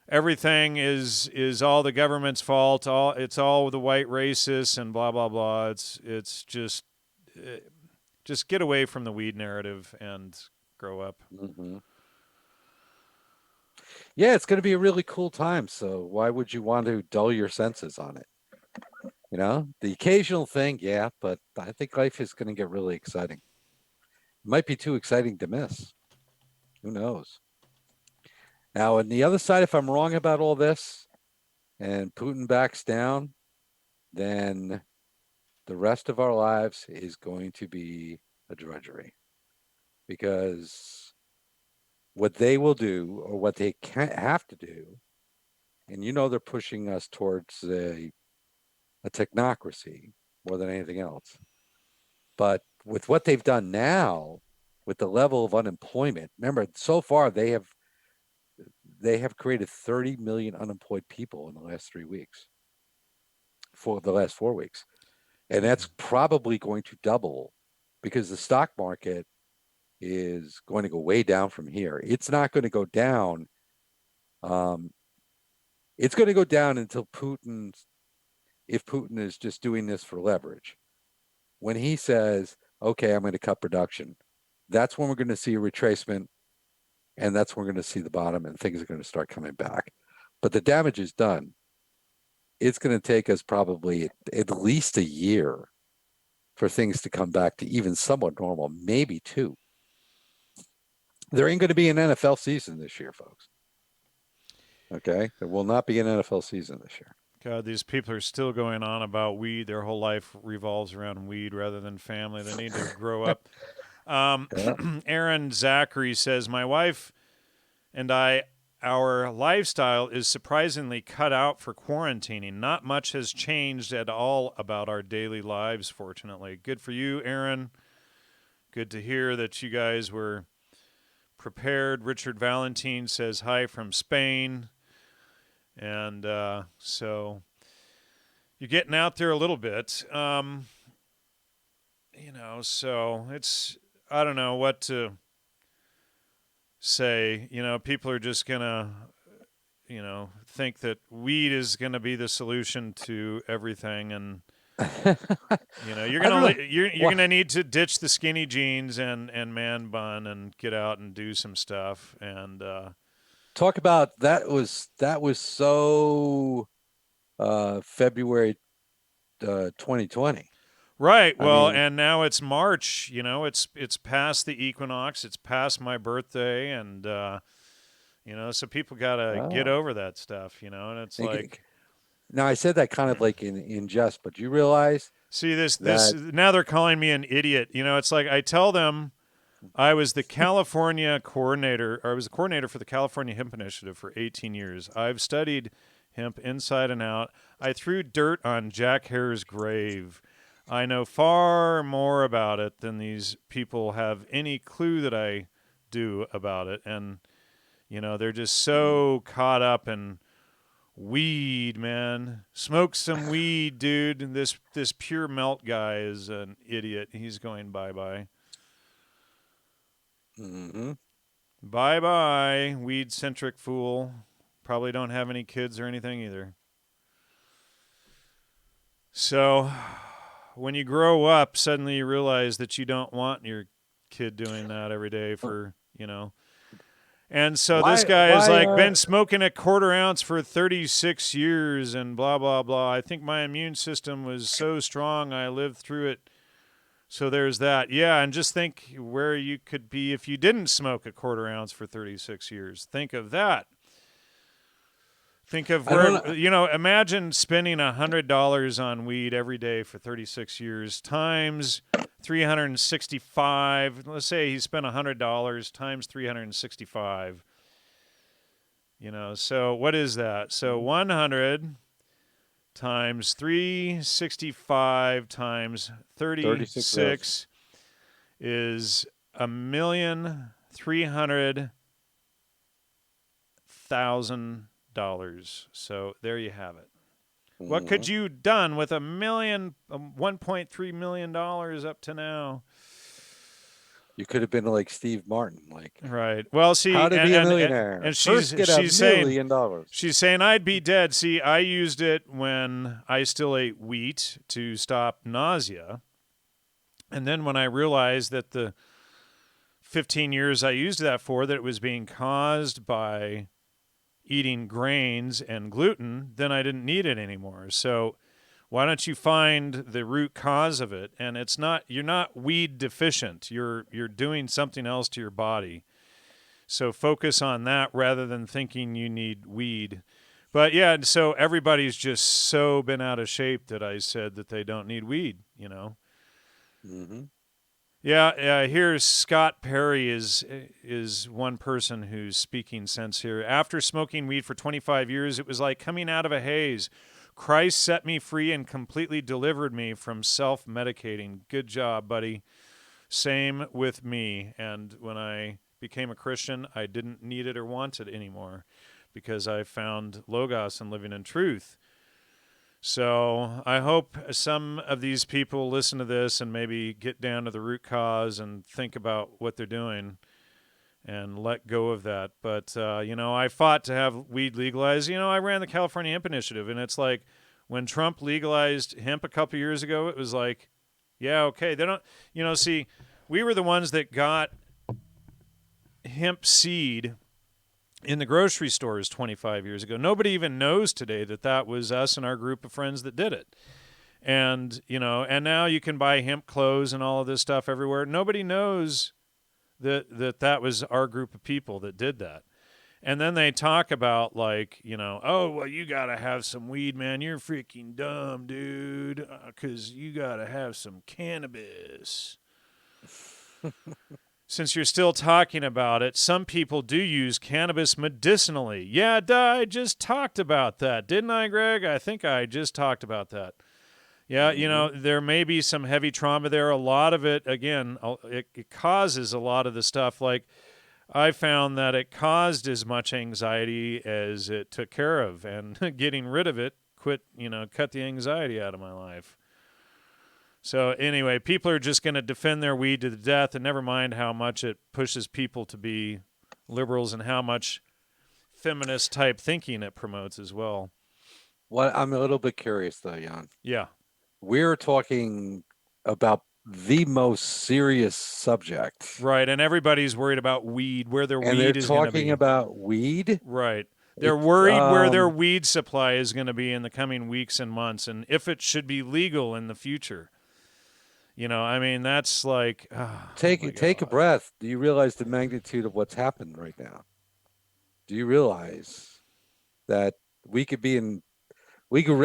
everything is all the government's fault. It's all the white racists and blah blah blah. It's just get away from the weed narrative and grow up. Mm-hmm. Yeah, it's going to be a really cool time. So why would you want to dull your senses on it? The occasional thing, yeah, but I think life is going to get really exciting. It might be too exciting to miss. Who knows? Now, on the other side, if I'm wrong about all this and Putin backs down, then the rest of our lives is going to be a drudgery, because what they will do, or what they can't have to do, and they're pushing us towards a technocracy more than anything else. But with what they've done now, with the level of unemployment, remember, so far they have created 30 million unemployed people in the last 3 weeks, for the last 4 weeks. And that's probably going to double, because the stock market is going to go way down from here. It's not going to go down. It's going to go down until if Putin is just doing this for leverage. When he says, okay, I'm going to cut production, that's when we're going to see a retracement, and that's when we're going to see the bottom, and things are going to start coming back. But the damage is done. It's going to take us probably at least a year for things to come back to even somewhat normal, maybe 2. There ain't going to be an NFL season this year, folks. Okay? There will not be an NFL season this year. God, these people are still going on about weed. Their whole life revolves around weed rather than family. They need to grow up. Aaron Zachary says, my wife and I, our lifestyle is surprisingly cut out for quarantining. Not much has changed at all about our daily lives, fortunately. Good for you, Aaron. Good to hear that you guys were prepared. Richard Valentin says hi from Spain. And so you're getting out there a little bit. So it's, I don't know what to say. People are just going to, think that weed is going to be the solution to everything. And You know, you're I don't gonna know. you're What gonna need to ditch the skinny jeans and man bun and get out and do some stuff. And talk about that was so February 2020. right, I well, mean, and now it's March. You know, it's past the equinox. It's past my birthday, and you know, so people gotta get oh, over that stuff. You know, and it's like, now I said that kind of like in jest, but you realize see this that now they're calling me an idiot. You know, it's like I tell them I was the California coordinator, or I was the coordinator for the California Hemp Initiative for 18 years. I've studied hemp inside and out. I threw dirt on Jack Hare's grave. I know far more about it than these people have any clue that I do about it. And, you know, they're just so caught up in weed, man. Smoke some weed, dude. And this pure melt guy is an idiot. He's going bye-bye. mhm. Bye bye, weed centric fool. Probably don't have any kids or anything either. So, when you grow up, suddenly you realize that you don't want your kid doing that every day for, you know. And so this guy is Why like, been smoking a quarter ounce for 36 years and blah, blah, blah. I think my immune system was so strong I lived through it. So there's that. Yeah, and just think where you could be if you didn't smoke a quarter ounce for 36 years. Think of that. Think of I don't where, know. you know, imagine spending $100 on weed every day for 36 years times 365. Let's say he spent $100 times 365. You know, so what is that? So 100 times 365 times 36 years. 36 is 1,300,000. So there you have it. What could Mhm. you done with $1.3 million up to now? You could have been like Steve Martin, like Right. Well, how see, to be a millionaire. and First, get she's saying $1 million. I'd be dead. See, I used it when I still ate wheat to stop nausea, and then when I realized that the 15 years I used that for, that it was being caused by eating grains and gluten, then I didn't need it anymore. So why don't you find the root cause of it? And it's not, you're not weed deficient. You're doing something else to your body. So focus on that rather than thinking you need weed. But yeah, so everybody's just so been out of shape that I said that they don't need weed, you know. Hmm. Yeah, here's Scott Perry is one person who's speaking sense here. After smoking weed for 25 years, it was like coming out of a haze. Christ set me free and completely delivered me from self-medicating. Good job, buddy. Same with me. And when I became a Christian, I didn't need it or want it anymore because I found Logos and living in truth. So I hope some of these people listen to this and maybe get down to the root cause and think about what they're doing and let go of that. But, you know, I fought to have weed legalized. You know, I ran the California Hemp Initiative, and it's like when Trump legalized hemp a couple years ago, it was like, yeah, okay. They don't, you know, see, we were the ones that got hemp seed in the grocery stores 25 years ago. Nobody even knows today that that was us and our group of friends that did it. And, you know, and now you can buy hemp clothes and all of this stuff everywhere. Nobody knows that was our group of people that did that. And then they talk about, like, you know, oh, well, you got to have some weed, man. You're freaking dumb, dude, because you got to have some cannabis. Since you're still talking about it, some people do use cannabis medicinally. Yeah, duh, I just talked about that, didn't I, Greg? I think I just talked about that. Yeah, you Hmm. know, there may be some heavy trauma there. A lot of it, again, it causes a lot of the stuff. Like, I found that it caused as much anxiety as it took care of, and getting rid of it cut the anxiety out of my life. So anyway, people are just going to defend their weed to the death, and never mind how much it pushes people to be liberals and how much feminist type thinking it promotes as well. What I'm a little bit curious though, Jan. Yeah. we're talking about the most serious subject, Right, and everybody's worried about weed, where their and they're weed is going to talking be. about weed. Right. They're It's worried where their weed supply is going to be in the coming weeks and months and if it should be legal in the future. I mean, that's like, oh my take a God. breath. Do you realize the magnitude of what's happened right now? Do you realize that we could be in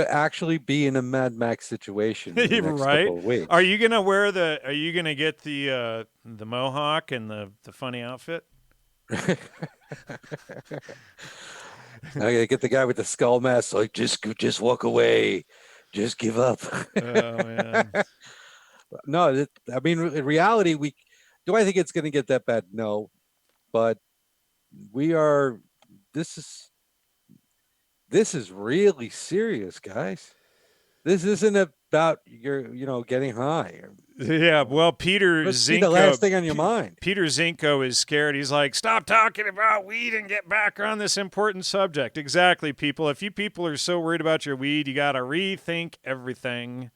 actually be in a Mad Max situation in the next Right? couple of weeks? Are you gonna get the mohawk and the funny outfit? I gotta get the guy with the skull mask. Like, just walk away, just give up. Oh man. No, I mean, in reality, we do. I think it's going to get that bad? No, but we are. This is this is really serious, guys. This isn't about your, getting high. Yeah, well, Let's be the last thing on your mind. Peter Zinko is scared. He's like, "Stop talking about weed and get back on this important subject." Exactly, people. If you people are so worried about your weed, you got to rethink everything.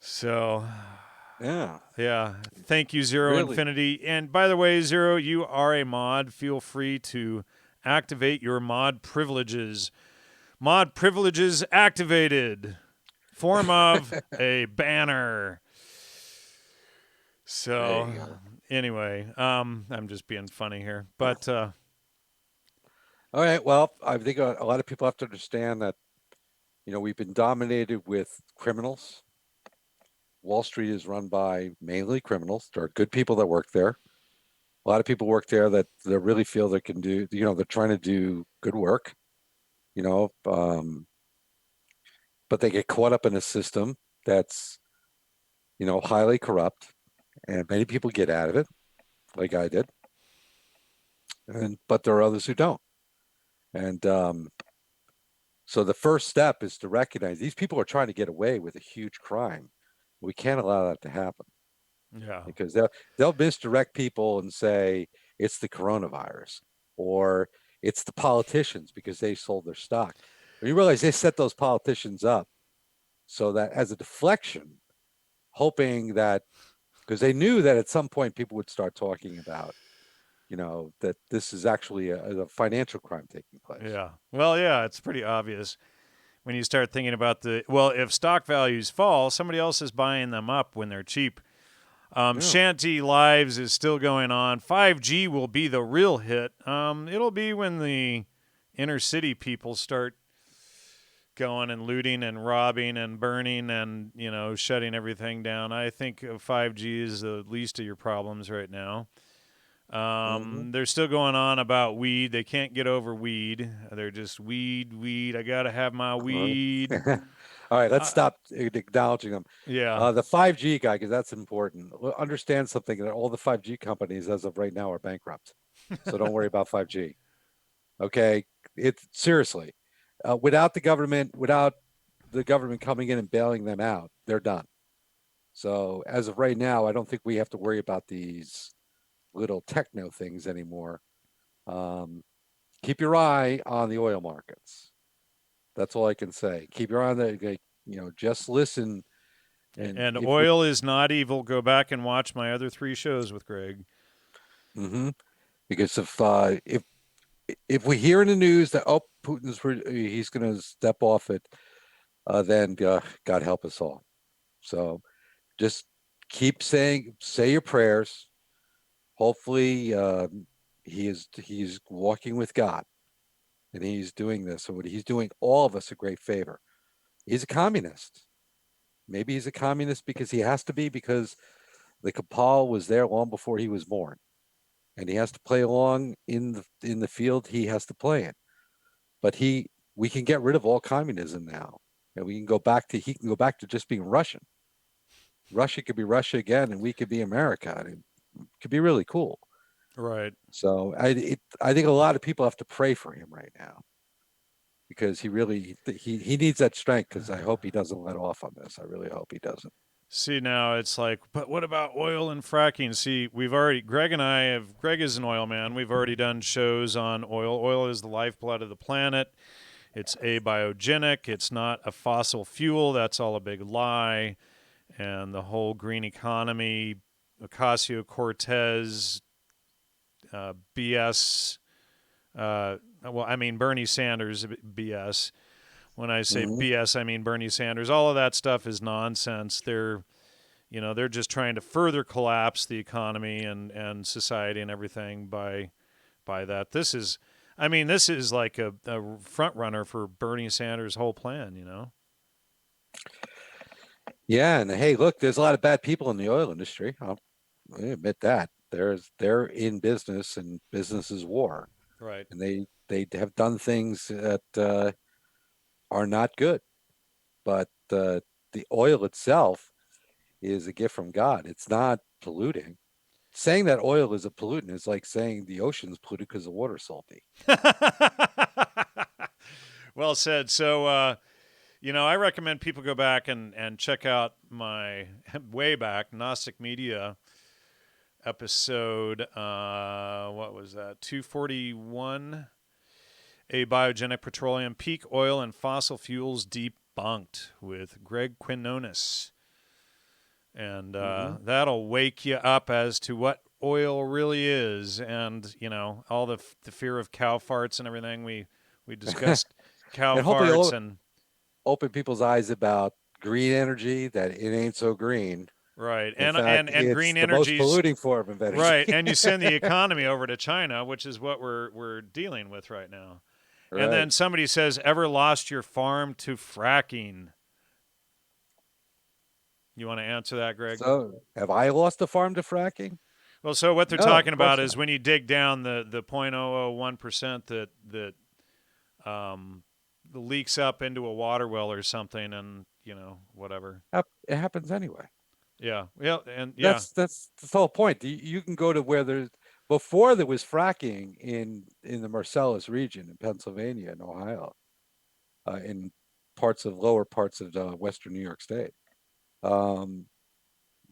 So, Yeah, yeah. Thank you, Zero really. Infinity. And by the way, Zero, you are a mod. Feel free to activate your mod privileges. Mod privileges activated. Form of a banner. There So, you go. anyway, I'm just being funny here. But All right. Well, I think a lot of people have to understand that we've been dominated with criminals. Wall Street is run by mainly criminals. There are good people that work there. A lot of people work there that they really feel they can do. They're trying to do good work. You know, um, but they get caught up in a system that's highly corrupt, and many people get out of it, like I did, and but there are others who don't. And so the first step is to recognize these people are trying to get away with a huge crime. We can't allow that to happen yeah, because they'll misdirect people and say it's the coronavirus or it's the politicians because they sold their stock. But you realize they set those politicians up so that as a deflection, hoping that because they knew that at some point people would start talking about, that this is actually a financial crime taking place. yeah. Well, yeah, it's pretty obvious when you start thinking about if stock values fall, somebody else is buying them up when they're cheap. Yeah. Shanty Lives is still going on. 5G will be the real hit. It'll be when the inner city people start going and looting and robbing and burning and shutting everything down. I think 5G is the least of your problems right now. Mm-hmm. They're still going on about weed. They can't get over weed. They're just weed, weed. I gotta have my weed. All right, let's Uh, stop acknowledging them. yeah, The 5G guy, because that's important. Understand something that all the 5G companies, as of right now, are bankrupt. So don't worry about 5G. Okay, it's seriously, without the government coming in and bailing them out, they're done. So as of right now, I don't think we have to worry about these little techno things anymore. Um, keep your eye on the oil markets. That's all I can say. Keep your eye on the, just listen. And and if we, oil is not evil. Go back and watch my other 3 shows with Greg. mm-hmm, because if we hear in the news that he's going to step off it, then God help us all. So just say your prayers. Hopefully, he's walking with God, and he's doing this. So he's doing all of us a great favor. He's a communist. Maybe he's a communist because he has to be because the cabal was there long before he was born, and he has to play along in the field he has to play in. But we can get rid of all communism now, and he can go back to just being Russian. Russia could be Russia again, and we could be America, and it could be really cool. Right. So I think a lot of people have to pray for him right now because he needs that strength. Because I hope he doesn't let off on this. I really hope he doesn't. See, now it's like, but what about oil and fracking? See, Greg is an oil man. We've already done shows on oil. Oil is the lifeblood of the planet. It's abiogenic. It's not a fossil fuel. That's all a big lie. And the whole green economy, Ocasio-Cortez, BS. Well, I mean Bernie Sanders BS. When I say Mhm. BS, I mean Bernie Sanders. All of that stuff is nonsense. They're just trying to further collapse the economy and society and everything by that. This is like a front runner for Bernie Sanders' whole plan. Yeah, and hey, look, there's a lot of bad people in the oil industry. I admit that. They're in business, and business is war, Right. and they have done things that are not good. But the oil itself is a gift from God. It's not polluting. Saying that oil is a pollutant is like saying the ocean's polluted because the water's salty. Well said. So, I recommend people go back and check out my way back Gnostic Media episode. What was that? 241. A biogenic petroleum, peak oil and fossil fuels debunked with Greg Quinones. And Hmm. that'll wake you up as to what oil really is, and all the fear of cow farts and everything. We discussed cow And hopefully farts it'll and open people's eyes about green energy, that it ain't so green. right, In and fact, and and it's green the most energies. polluting form of energy. Right, and you send the economy over to China, which is what we're dealing with right now. And Right. then somebody says, "Ever lost your farm to fracking?" You want to answer that, Greg? So have I lost a farm to fracking? Well, so what they're No, talking of about course is not. when you dig down the 0.001% that um, leaks up into a water well or something, and whatever. It happens anyway. Yeah, yeah, and yeah, That's the whole point. You can go to where there's before there was fracking in the Marcellus region in Pennsylvania and Ohio, in lower parts of Western New York State. Um,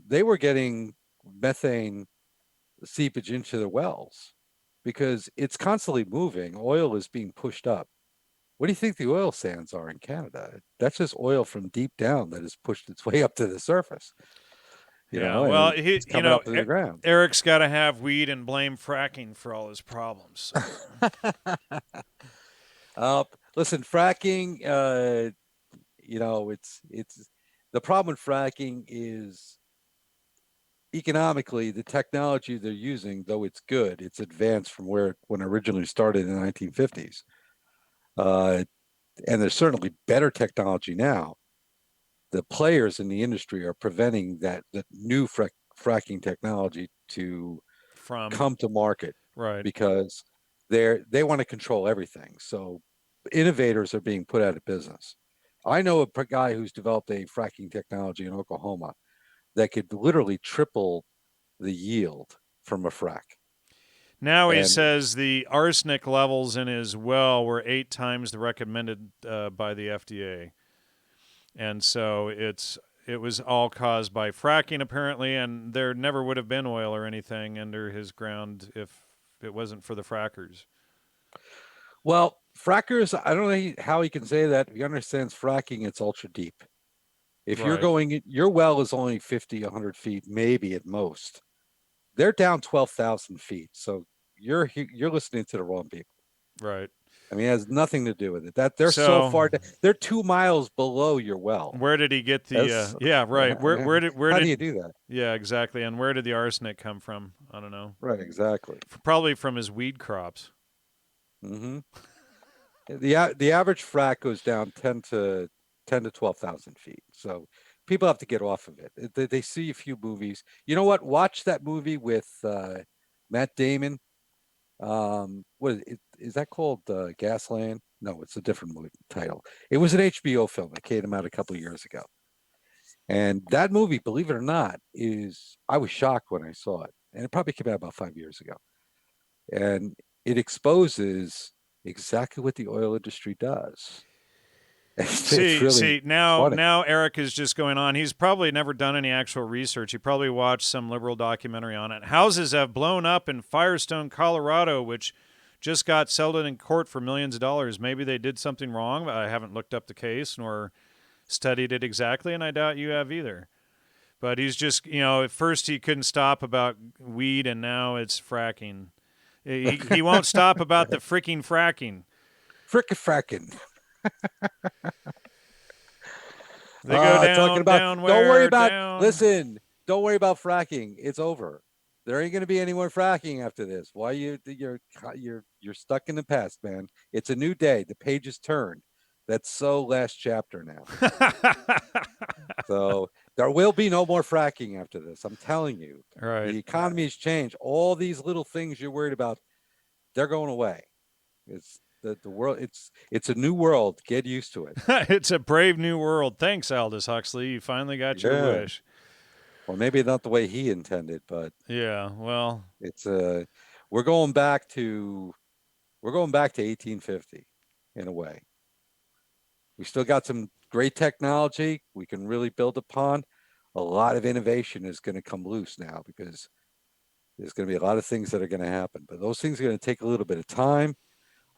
they were getting methane seepage into the wells because it's constantly moving. Oil is being pushed up. What do you think the oil sands are in Canada? That's just oil from deep down that has pushed its way up to the surface, yeah. Well, and it's coming up to the ground. Eric's got to have weed and blame fracking for all his problems. So Listen, fracking, it's the problem with fracking is economically the technology they're using, though it's good, it's advanced from when it originally started in the 1950s. Uh, and there's certainly better technology now. The players in the industry are preventing that new fracking technology to from come to market right, because they want to control everything. So innovators are being put out of business. I know a guy who's developed a fracking technology in Oklahoma that could literally triple the yield from a frack. now he And says the arsenic levels in his well were 8 times the recommended by the FDA. And so it was all caused by fracking apparently, and there never would have been oil or anything under his ground if it wasn't for the frackers. well, frackers, I don't know how he can say that. If he understands fracking, it's ultra deep. If you're Right, going, your well is only 50, 100 feet, maybe at most. They're down 12,000 feet. So you're listening to the wrong people. right. I mean, it has nothing to do with it. That they're so So far, they're 2 miles below your well. where did he get the? That's Yeah, right. Where how do you did? do that? Yeah, exactly. And where did the arsenic come from? I don't know. Right, exactly. Probably from his weed crops. Hmm. The average frac goes down 10 to 12,000 feet. So people have to get off of it. They see a few movies. You know what? Watch that movie with Matt Damon. Is that called Gasland? No, it's a different movie title. It was an HBO film that came out a couple of years ago. And that movie, believe it or not, I was shocked when I saw it. And it probably came out about 5 years ago. And it exposes exactly what the oil industry does. It's really See, now funny. now Eric is just going on. He's probably never done any actual research. He probably watched some liberal documentary on it. Houses have blown up in Firestone, Colorado, which just got settled in court for millions of dollars. Maybe they did something wrong. I haven't looked up the case nor studied it exactly, and I doubt you have either. But he's just, at first he couldn't stop about weed, and now it's fracking. He won't stop about the freaking fracking. Frickin' They go talking down, about, down don't worry where, about, down. listen, don't worry about fracking. It's over. There ain't going to be any more fracking after this. Why you're stuck in the past, man. It's a new day. The page is turned. That's so last chapter now. So there will be no more fracking after this. I'm telling you. Right. The economy's changed. All these little things you're worried about, they're going away. It's the world. It's a new world. Get used to it. It's a brave new world. Thanks, Aldous Huxley. You finally got your Yeah. wish. Well, maybe not the way he intended, but Yeah, well, it's we're going back to we're going back to 1850 in a way. We still got some great technology we can really build upon. A lot of innovation is going to come loose now because there's going to be a lot of things that are going to happen, but those things are going to take a little bit of time.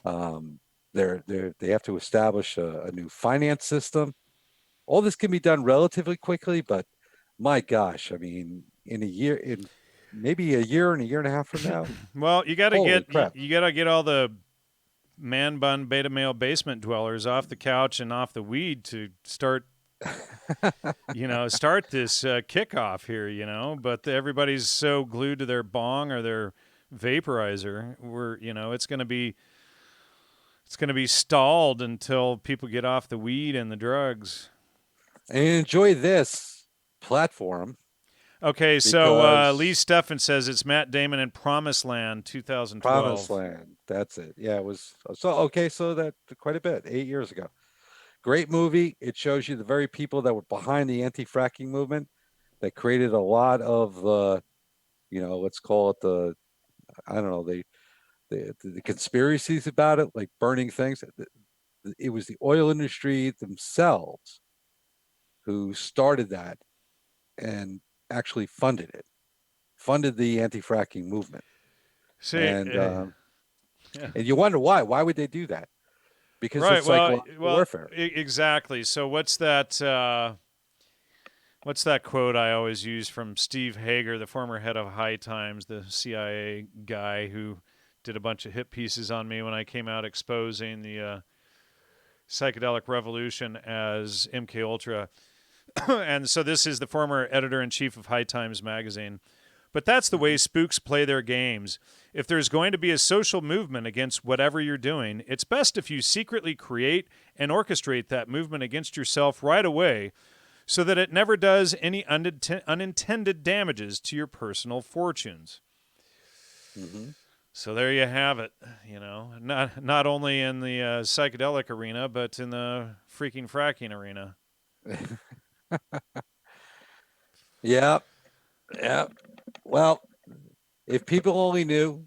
Um, they have to establish a new finance system. All this can be done relatively quickly, but my gosh, I mean, in maybe a year and a half from now, well, you got to holy get crap. you got to get all the man bun beta male basement dwellers off the couch and off the weed to start start this kickoff here, but everybody's so glued to their bong or their vaporizer. It's going to be stalled until people get off the weed and the drugs. And enjoy this platform Okay, so Lee because Steffen says it's Matt Damon in Promised Land Promised 2012. Land. That's it. Yeah, it was so okay. So that quite a bit, 8 years ago. Great movie. It shows you the very people that were behind the anti-fracking movement that created a lot of let's call it I don't know, the conspiracies about it, like burning things. It was the oil industry themselves who started that and actually funded the anti-fracking movement. See, And yeah. and you wonder why. Why would they do that? Because of Right. Well, psychological well, warfare. exactly. So what's that? What's that quote I always use from Steve Hager, the former head of High Times, the CIA guy who did a bunch of hit pieces on me when I came out exposing the psychedelic revolution as MK Ultra. And so this is the former editor in chief of High Times magazine. But that's the way Mhm. spooks play their games. If there's going to be a social movement against whatever you're doing, it's best if you secretly create and orchestrate that movement against yourself right away so that it never does any unintended damages to your personal fortunes. Mhm. So there you have it. Not only in the psychedelic arena, but in the freaking fracking arena. Yeah, yeah. Well, if people only knew,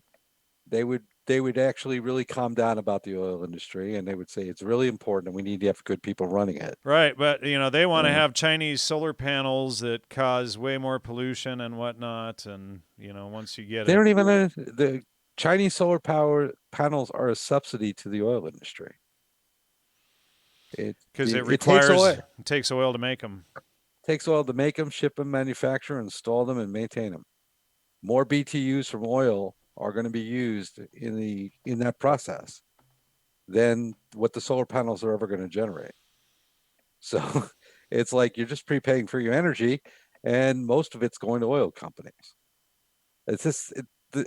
they would actually really calm down about the oil industry, and they would say it's really important, and we need to have good people running it. Right, but they want to Yeah. have Chinese solar panels that cause way more pollution and whatnot, and once you get They it, don't even the Chinese solar power panels are a subsidy to the oil industry. It because it it takes oil takes oil to make them. takes oil to make them, ship them, manufacture, install them, and maintain them. More BTUs from oil are going to be used in that process than what the solar panels are ever going to generate. So it's like you're just prepaying for your energy, and most of it's going to oil companies. It's just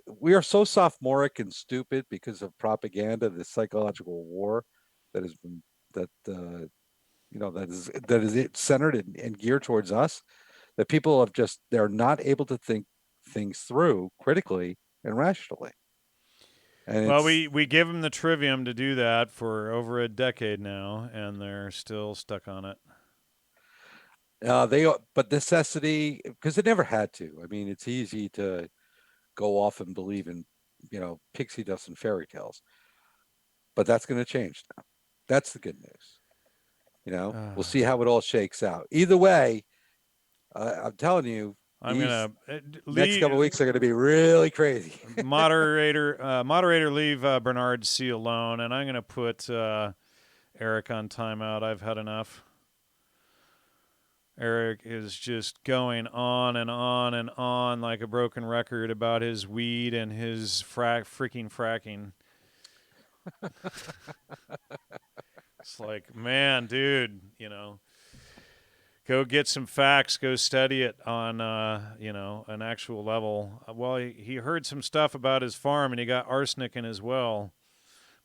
we are so sophomoric and stupid because of propaganda, this psychological war that has been that that is it centered and geared towards us, that people have just they're not able to think things through critically and rationally. And Well, it's we give them the trivium to do that for over a decade now, and they're still stuck on it. they but necessity because it never had to. I mean, it's easy to go off and believe in pixie dust and fairy tales, but that's going to change now. That's the good news. We'll see how it all shakes out. Either way, I'm telling you, I'm These gonna next leave couple of weeks are going to be really crazy. moderator leave Bernard C alone, and I'm gonna put Eric on timeout. I've had enough. Eric is just going on and on and on like a broken record about his weed and his freaking fracking. It's like, man, dude, go get some facts, go study it on, an actual level. Well, he heard some stuff about his farm and he got arsenic in his well.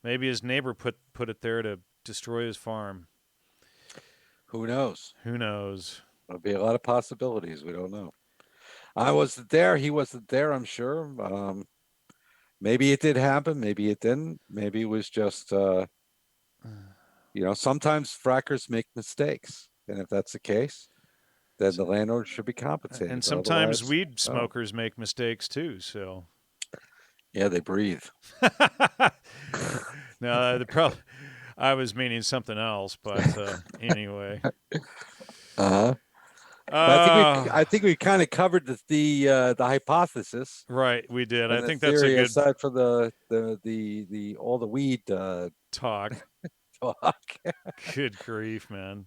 Maybe his neighbor put it there to destroy his farm. Who knows? Who knows? There'll be a lot of possibilities. We don't know. I wasn't there. He wasn't there, I'm sure. Maybe it did happen. Maybe it didn't. Maybe it was just, sometimes frackers make mistakes. And if that's the case, then the landlord should be And compensated. sometimes Otherwise, weed oh, smokers make mistakes too. So, yeah, they breathe. no, the problem. I was meaning something else, but anyway. Uh-huh. But Uh, I think we kind of covered the hypothesis right, we did. I and the think that's a theory good aside from the all the weed talk. talk. Good grief, man.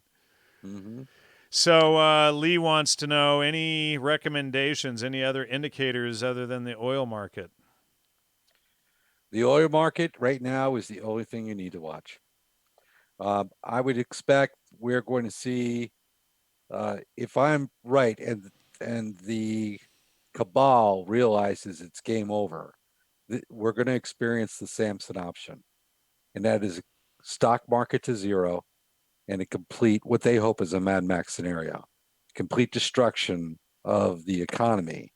Hmm. So Lee wants to know any recommendations, any other indicators other than the oil market. The oil market right now is the only thing you need to watch. I would expect we're going to see, if I'm right, and the cabal realizes it's game over, we're going to experience the Samson option, and that is stock market to zero and a complete, what they hope is a Mad Max scenario, complete destruction of the economy,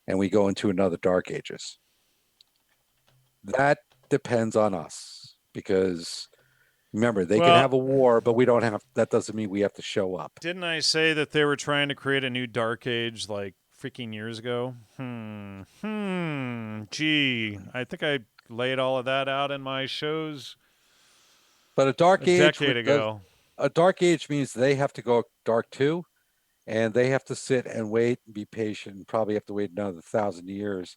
and we go into another dark ages. That depends on us because remember, they can Well, have a war, but we don't have, that doesn't mean we have to show up. didn't I say that they were trying to create a new dark age like freaking years ago? Gee, I think I laid all of that out in my shows But a decade ago. a dark age means they have to go dark too, and they have to sit and wait and be patient and probably have to wait another 1,000 years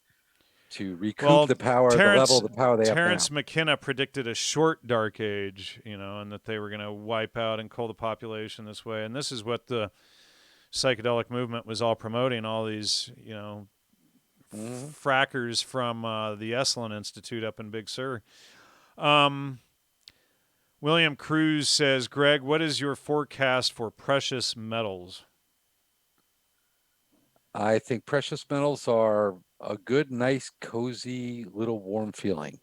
to recoup Well, the power, the level Terrence of the power they have now. Terrence McKenna predicted a short dark age, and that they were going to wipe out and cull the population this way. And this is what the psychedelic movement was all promoting. All these, Mm-hmm. frackers from the Esalen Institute up in Big Sur. Um, William Cruz says, Greg, what is your forecast for precious metals? I think precious metals are a good, nice, cozy, little warm feeling.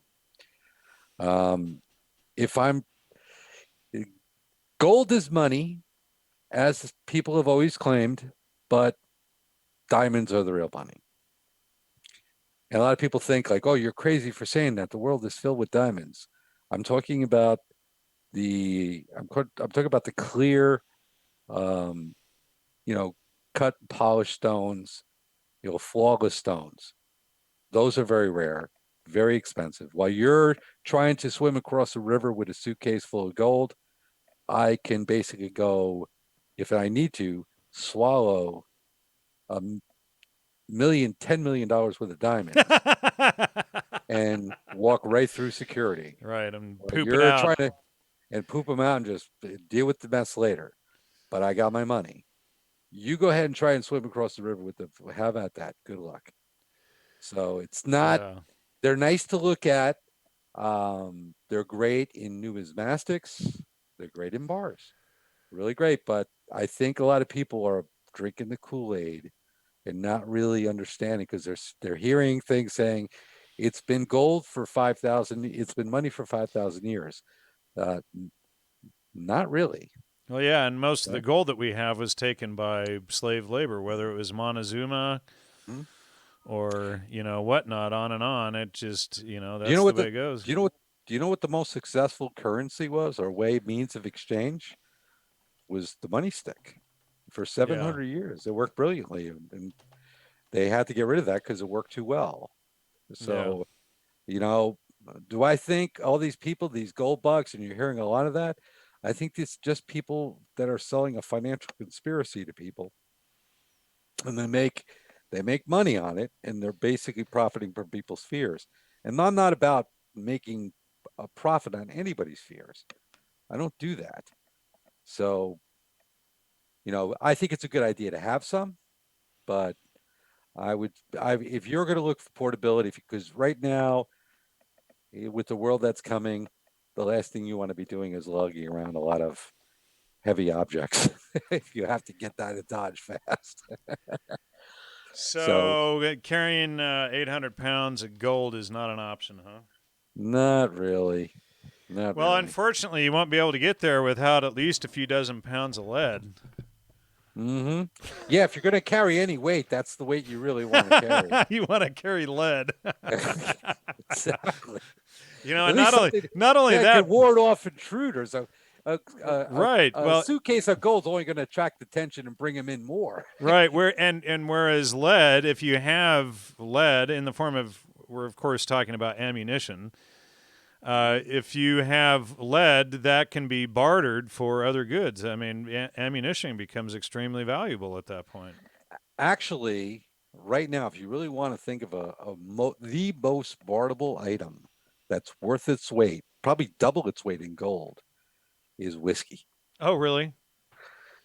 Um, if I'm Gold is money, as people have always claimed, but diamonds are the real money. And a lot of people think like, oh, you're crazy for saying that. The world is filled with diamonds. I'm talking about I'm talking about the clear, um, you know, cut and polished stones, flawless stones. Those are very rare, very expensive. While you're trying to swim across a river with a suitcase full of gold, I can basically go, if I need to, swallow a $10 million worth of diamonds and walk right through security. Right, and While poop it you're out. trying to and poop them out and just deal with the mess later. But I got my money. You go ahead and try and swim across the river with them. Have at that. Good luck. So it's not, Yeah. they're nice to look at. They're great in numismatics. They're great in bars. Really great. But I think a lot of people are drinking the Kool-Aid and not really understanding because they're hearing things saying it's been gold for 5,000, it's been money for 5,000 years. Uh, Not really. Well, yeah, and most of the Okay. gold that we have was taken by slave labor, whether it was Montezuma Mhm. or whatnot, on and on. It just Do you know that's the what way it goes. do you know what the most successful currency was or way means of exchange was? The money stick. For Yeah, 700 years, it worked brilliantly, and they had to get rid of that because it worked too well. yeah. So, you know, do I think all these people, these gold bugs, and you're hearing a lot of that? I think it's just people that are selling a financial conspiracy to people. and they make money on it, and they're basically profiting from people's fears. And I'm not about making a profit on anybody's fears. I don't do that. So, I think it's a good idea to have some, but if you're going to look for portability, because right now, with the world that's coming, the last thing you want to be doing is lugging around a lot of heavy objects if you have to get that to Dodge fast. So, So carrying 800 pounds of gold is not an option, huh? not really. Not Well, really. unfortunately, you won't be able to get there without at least a few dozen pounds of lead. Mm-hmm. Yeah, if you're going to carry any weight, that's the weight you really want to carry. You want to carry lead. Exactly. And At least something not only that that, can ward off intruders. right. A Well, suitcase of gold's only going to attract attention and bring them in more. right. Whereas lead, if you have lead in the form of, we're of course talking about ammunition. Mhm. If you have lead, that can be bartered for other goods. I mean, ammunition becomes extremely valuable at that point. Actually, right now, if you really want to think of the most barterable item that's worth its weight, probably double its weight in gold, is whiskey. Oh, really?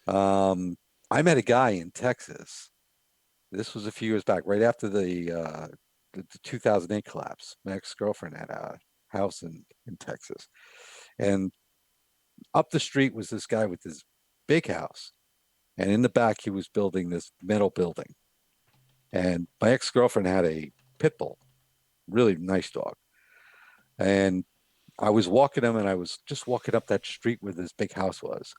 Um, I met a guy in Texas. This was a few years back, right after the 2008 collapse. My ex-girlfriend had a house in Texas, and up the street was this guy with this big house, and in the back he was building this metal building. And my ex-girlfriend had a pit bull, really nice dog, and I was walking him, and I was just walking up that street where this big house was,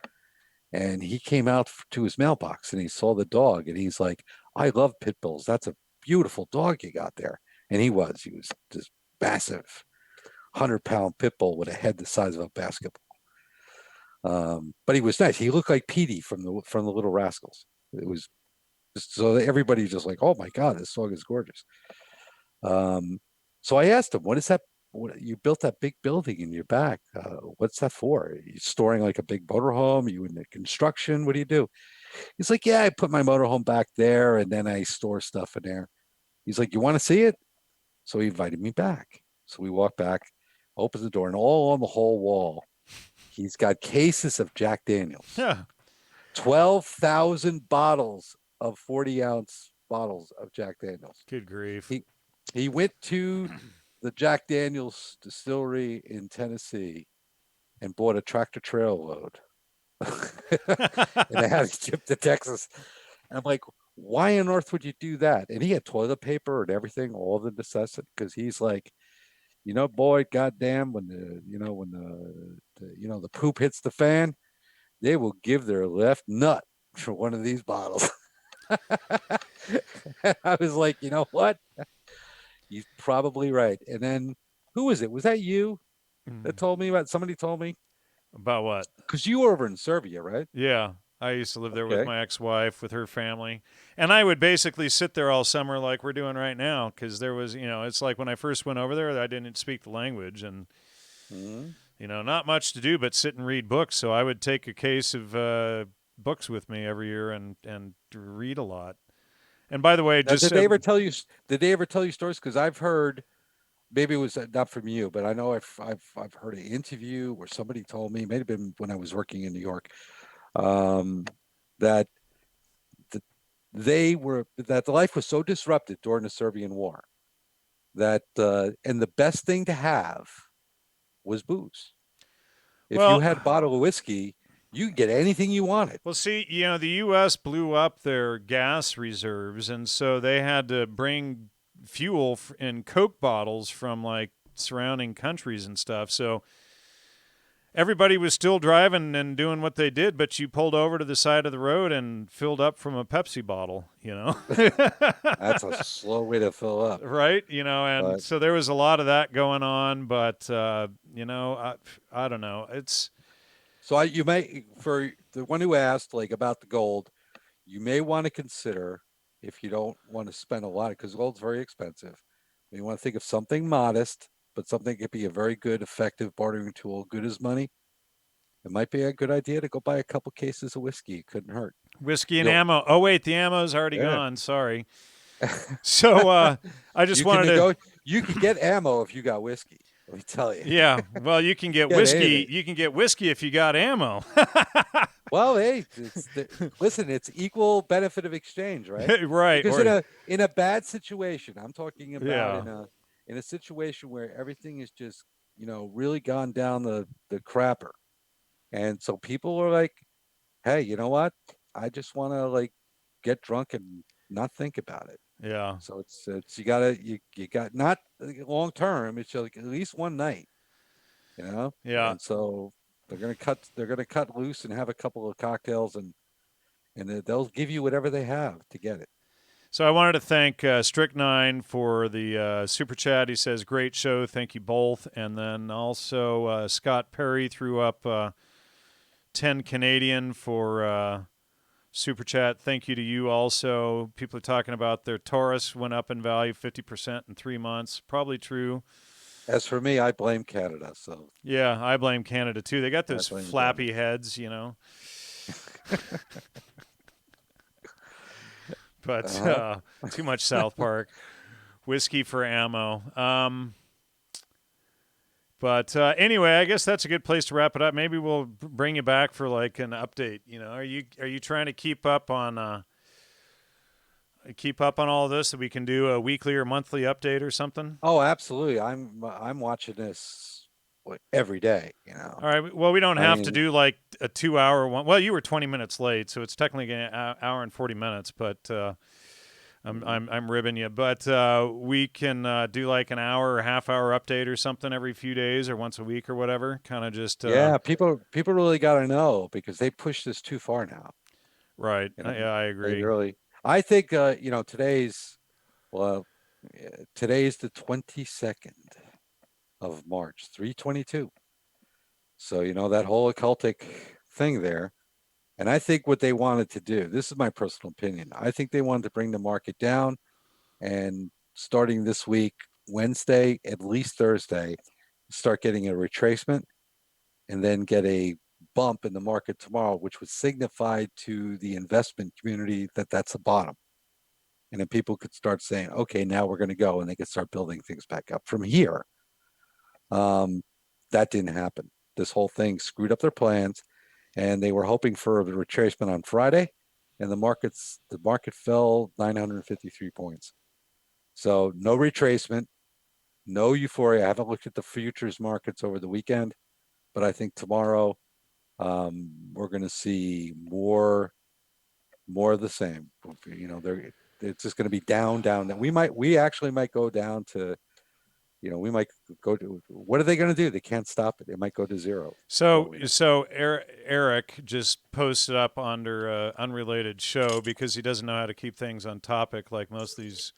and he came out to his mailbox and he saw the dog, and he's like, "I love pit bulls. That's a beautiful dog you got there." And he was this massive 100-pound pit bull with a head the size of a basketball. But he was nice. He looked like Petey from the Little Rascals. It was just, so everybody just like, "Oh my God, this dog is gorgeous." Um, so I asked him, "What is that? What, you built that big building in your back? What's that for? Are you storing like a big motorhome? Are you in the construction? What do you do?" He's like, "Yeah, I put my motorhome back there, and then I store stuff in there." He's like, "You want to see it?" So he invited me back. So we walked back, opened the door, and all on the whole wall, he's got cases of Jack Daniels, Yeah. 12,000 bottles of 40-ounce bottles of Jack Daniels. Good grief. He he went to the Jack Daniels distillery in Tennessee and bought a tractor trailer load. And I had to ship to Texas. And I'm like, why on earth would you do that? And he had toilet paper and everything, all the necessity, because he's like, boy, goddamn, when the poop hits the fan, they will give their left nut for one of these bottles. I was like, you know what? He's probably right. And then who was it? Was that you that told me about? Somebody told me About what? because you were over in Serbia, right? Yeah. I used to live there with Okay. my ex-wife, with her family, and I would basically sit there all summer like we're doing right now, because there was, it's like when I first went over there, I didn't speak the language, and Mm-hmm. not much to do but sit and read books. So I would take a case of books with me every year and read a lot. And by the way, Now, just Did they ever tell you stories? Because I've heard, maybe it was not from you, but I know I've heard an interview where somebody told me, it may have been when I was working in New York, um, that the, that the life was so disrupted during the Serbian War that and the best thing to have was booze. If you well, had a bottle of whiskey, you could get anything you wanted. well, see, the U.S. blew up their gas reserves, and so they had to bring fuel in Coke bottles from like surrounding countries and stuff. So everybody was still driving and doing what they did, but you pulled over to the side of the road and filled up from a Pepsi bottle. That's a slow way to fill up. Right? And But so there was a lot of that going on, but I don't know. It's you may, for the one who asked like about the gold, you may want to consider, if you don't want to spend a lot, because gold's very expensive. You want to think of something modest, but something that could be a very good, effective bartering tool, good as money. It might be a good idea to go buy a couple cases of whiskey. It couldn't hurt. Whiskey and You'll ammo. Oh wait, the ammo's already yeah. gone. Sorry. So I just You can wanted to. you can get ammo if you got whiskey. Let me tell you. Yeah. Well, you can get Get whiskey. anything. You can get whiskey if you got ammo. Well, hey, listen, it's equal benefit of exchange, right? Right. Because Or in a bad situation, I'm talking about yeah. in a situation where everything is just, really gone down the crapper. And so people are like, hey, you know what? I just want to like get drunk and not think about it. Yeah. So it's you got not long term. It's like at least one night, Yeah. and so they're gonna cut loose and have a couple of cocktails and they'll give you whatever they have to get it. So I wanted to thank Strict9 for the super chat. He says, "Great show, thank you both." And then also Scott Perry threw up 10 Canadian for super chat. Thank you to you also. People are talking about their Taurus went up in value 50% in 3 months. Probably true. As for me, I blame Canada. So Yeah, I blame Canada too. They got I those blame Canada. flappy heads. But Uh-huh. too much South Park. Whiskey for ammo. But anyway, I guess that's a good place to wrap it up. Maybe we'll bring you back for like an update. Are you trying to keep up on all of this, so we can do a weekly or monthly update or something? Oh, absolutely. I'm watching this every day. All right. Well, we don't I have to mean, do like a 2 hour one. Well, you were 20 minutes late, so it's technically an hour and 40 minutes. But I'm ribbing you. But we can do like an hour or half hour update or something every few days or once a week or whatever. Kind of just yeah, people really got to know because they pushed this too far now. right. You know, Yeah, I they agree. really. I think well, today's the 22nd of March, 322. So that whole occultic thing there. And I think what they wanted to do, this is my personal opinion. I think they wanted to bring the market down and starting this week, Wednesday, at least Thursday, start getting a retracement and then get a bump in the market tomorrow, which would signify to the investment community that that's the bottom. And then people could start saying, okay, now we're going to go, and they could start building things back up from here. Um, that didn't happen. This whole thing screwed up their plans, and they were hoping for a retracement on Friday, and the market fell 953 points. So no retracement, no euphoria. I haven't looked at the futures markets over the weekend, but I think tomorrow we're going to see more of the same. It's just going to be down, down. That we actually might go down to, we might go to. What are they going to do? They can't stop it. It might go to zero. For all So we know. so Eric just posted up under unrelated show because he doesn't know how to keep things on topic like most of these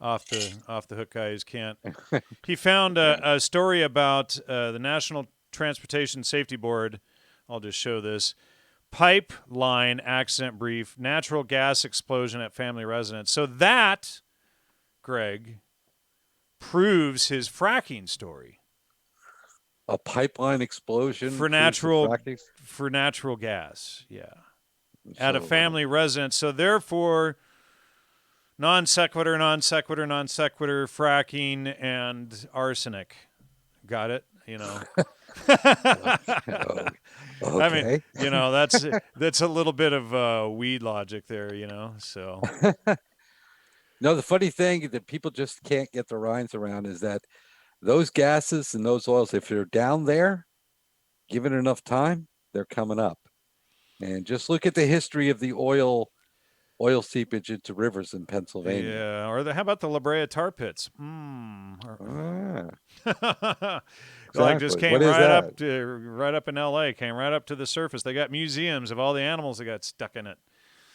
off the hook guys can't. He found Yeah. a story about the National Transportation Safety Board. I'll just show this. Pipeline accident brief, natural gas explosion at family residence. So that, Greg, proves his fracking story A pipeline explosion for proves the natural fracking. for natural gas. Yeah. At a So family residence. So therefore, non sequitur, non sequitur, non sequitur, fracking, and arsenic. Got it? okay. I mean, Okay. that's a little bit of weed logic there. So No, the funny thing that people just can't get their minds around is that those gases and those oils, if they're down there, given enough time, they're coming up. And just look at the history of the oil seepage into rivers in Pennsylvania. yeah. Or how about the La Brea tar pits? Hmm. Ah, Like just exactly. came What is that? right up in L.A. Came right up to the surface. They got museums of all the animals that got stuck in it.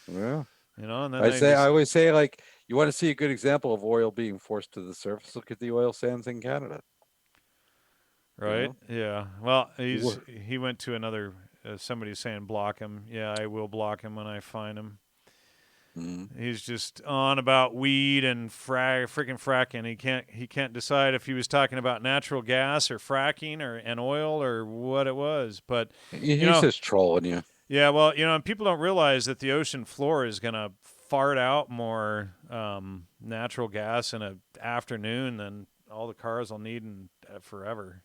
Well, And then I they say I just always say, like, you want to see a good example of oil being forced to the surface. Look at the oil sands in Canada. You right. know, Yeah. Well, you were he went to another. Somebody's saying block him. Yeah, I will block him when I find him. mm, He's just on about weed and freaking fracking. He can't decide if he was talking about natural gas or fracking or and oil or what it was. But you he's know, just trolling you. Yeah, well, and people don't realize that the ocean floor is going to fart out more natural gas in an afternoon than all the cars will need in forever.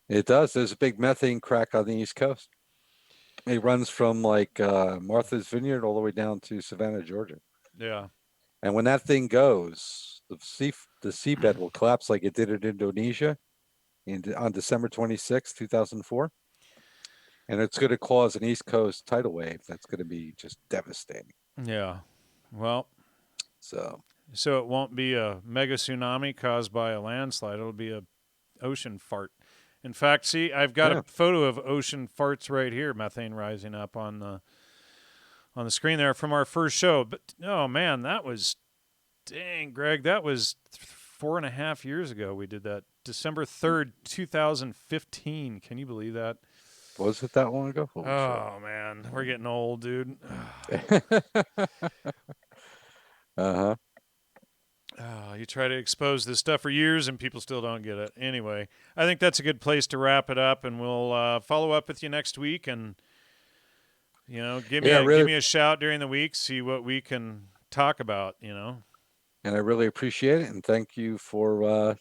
It does. There's a big methane crack on the East Coast. It runs from like Martha's Vineyard all the way down to Savannah, Georgia. Yeah. And when that thing goes, the seabed will collapse like it did in Indonesia on December 26, 2004. And it's going to cause an East Coast tidal wave that's going to be just devastating. Yeah. Well, So, so it won't be a mega tsunami caused by a landslide. It'll be a ocean fart. In fact, see, I've got a yeah. photo of ocean farts right here, methane rising up on the screen there from our first show. But oh man, that was dang, Greg, that was 4.5 years ago. We did that, December 3rd, 2015. Can you believe that? Was it that long ago? Holy shit. Oh man, we're getting old, dude. Uh-huh. You try to expose this stuff for years and people still don't get it. Anyway, I think that's a good place to wrap it up, and we'll follow up with you next week, and give me Yeah, give really. me a shout during the week, see what we can talk about. And I really appreciate it. And thank you for,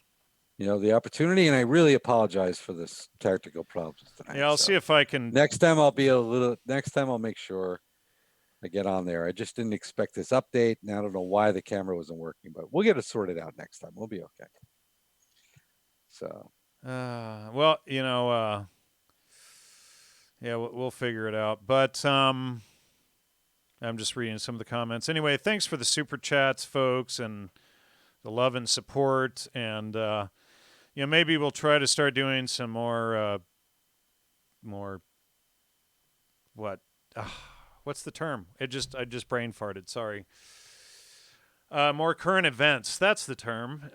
the opportunity. And I really apologize for this tactical problems tonight. Yeah, I'll So see if I can. next time I'll make sure I get on there. I just didn't expect this update. And I don't know why the camera wasn't working, but we'll get it sorted out next time. We'll be okay. So, Well, yeah, we'll figure it out. But I'm just reading some of the comments. Anyway, thanks for the super chats, folks, and the love and support. And maybe we'll try to start doing some more what? What's the term? I just brain farted. Sorry. More current events. That's the term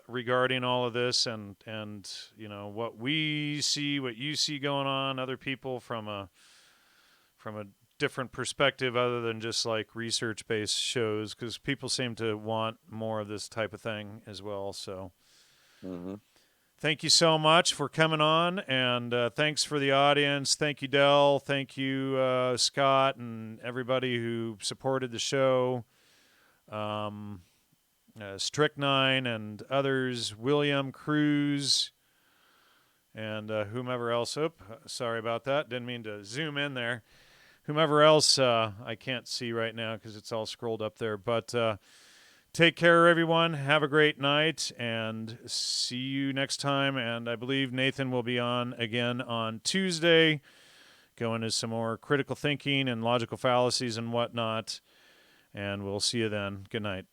regarding all of this, and what we see, what you see going on, other people from a different perspective other than just like research based shows, because people seem to want more of this type of thing as well. So thank you so much for coming on, and thanks for the audience. Thank you, Dell. Thank you, Scott, and everybody who supported the show. Strychnine and others, William Cruz, and whomever else. Sorry about that. Didn't mean to zoom in there. Whomever else I can't see right now because it's all scrolled up there. But take care, everyone. Have a great night, and see you next time. And I believe Nathan will be on again on Tuesday, going into some more critical thinking and logical fallacies and whatnot. And we'll see you then. Good night.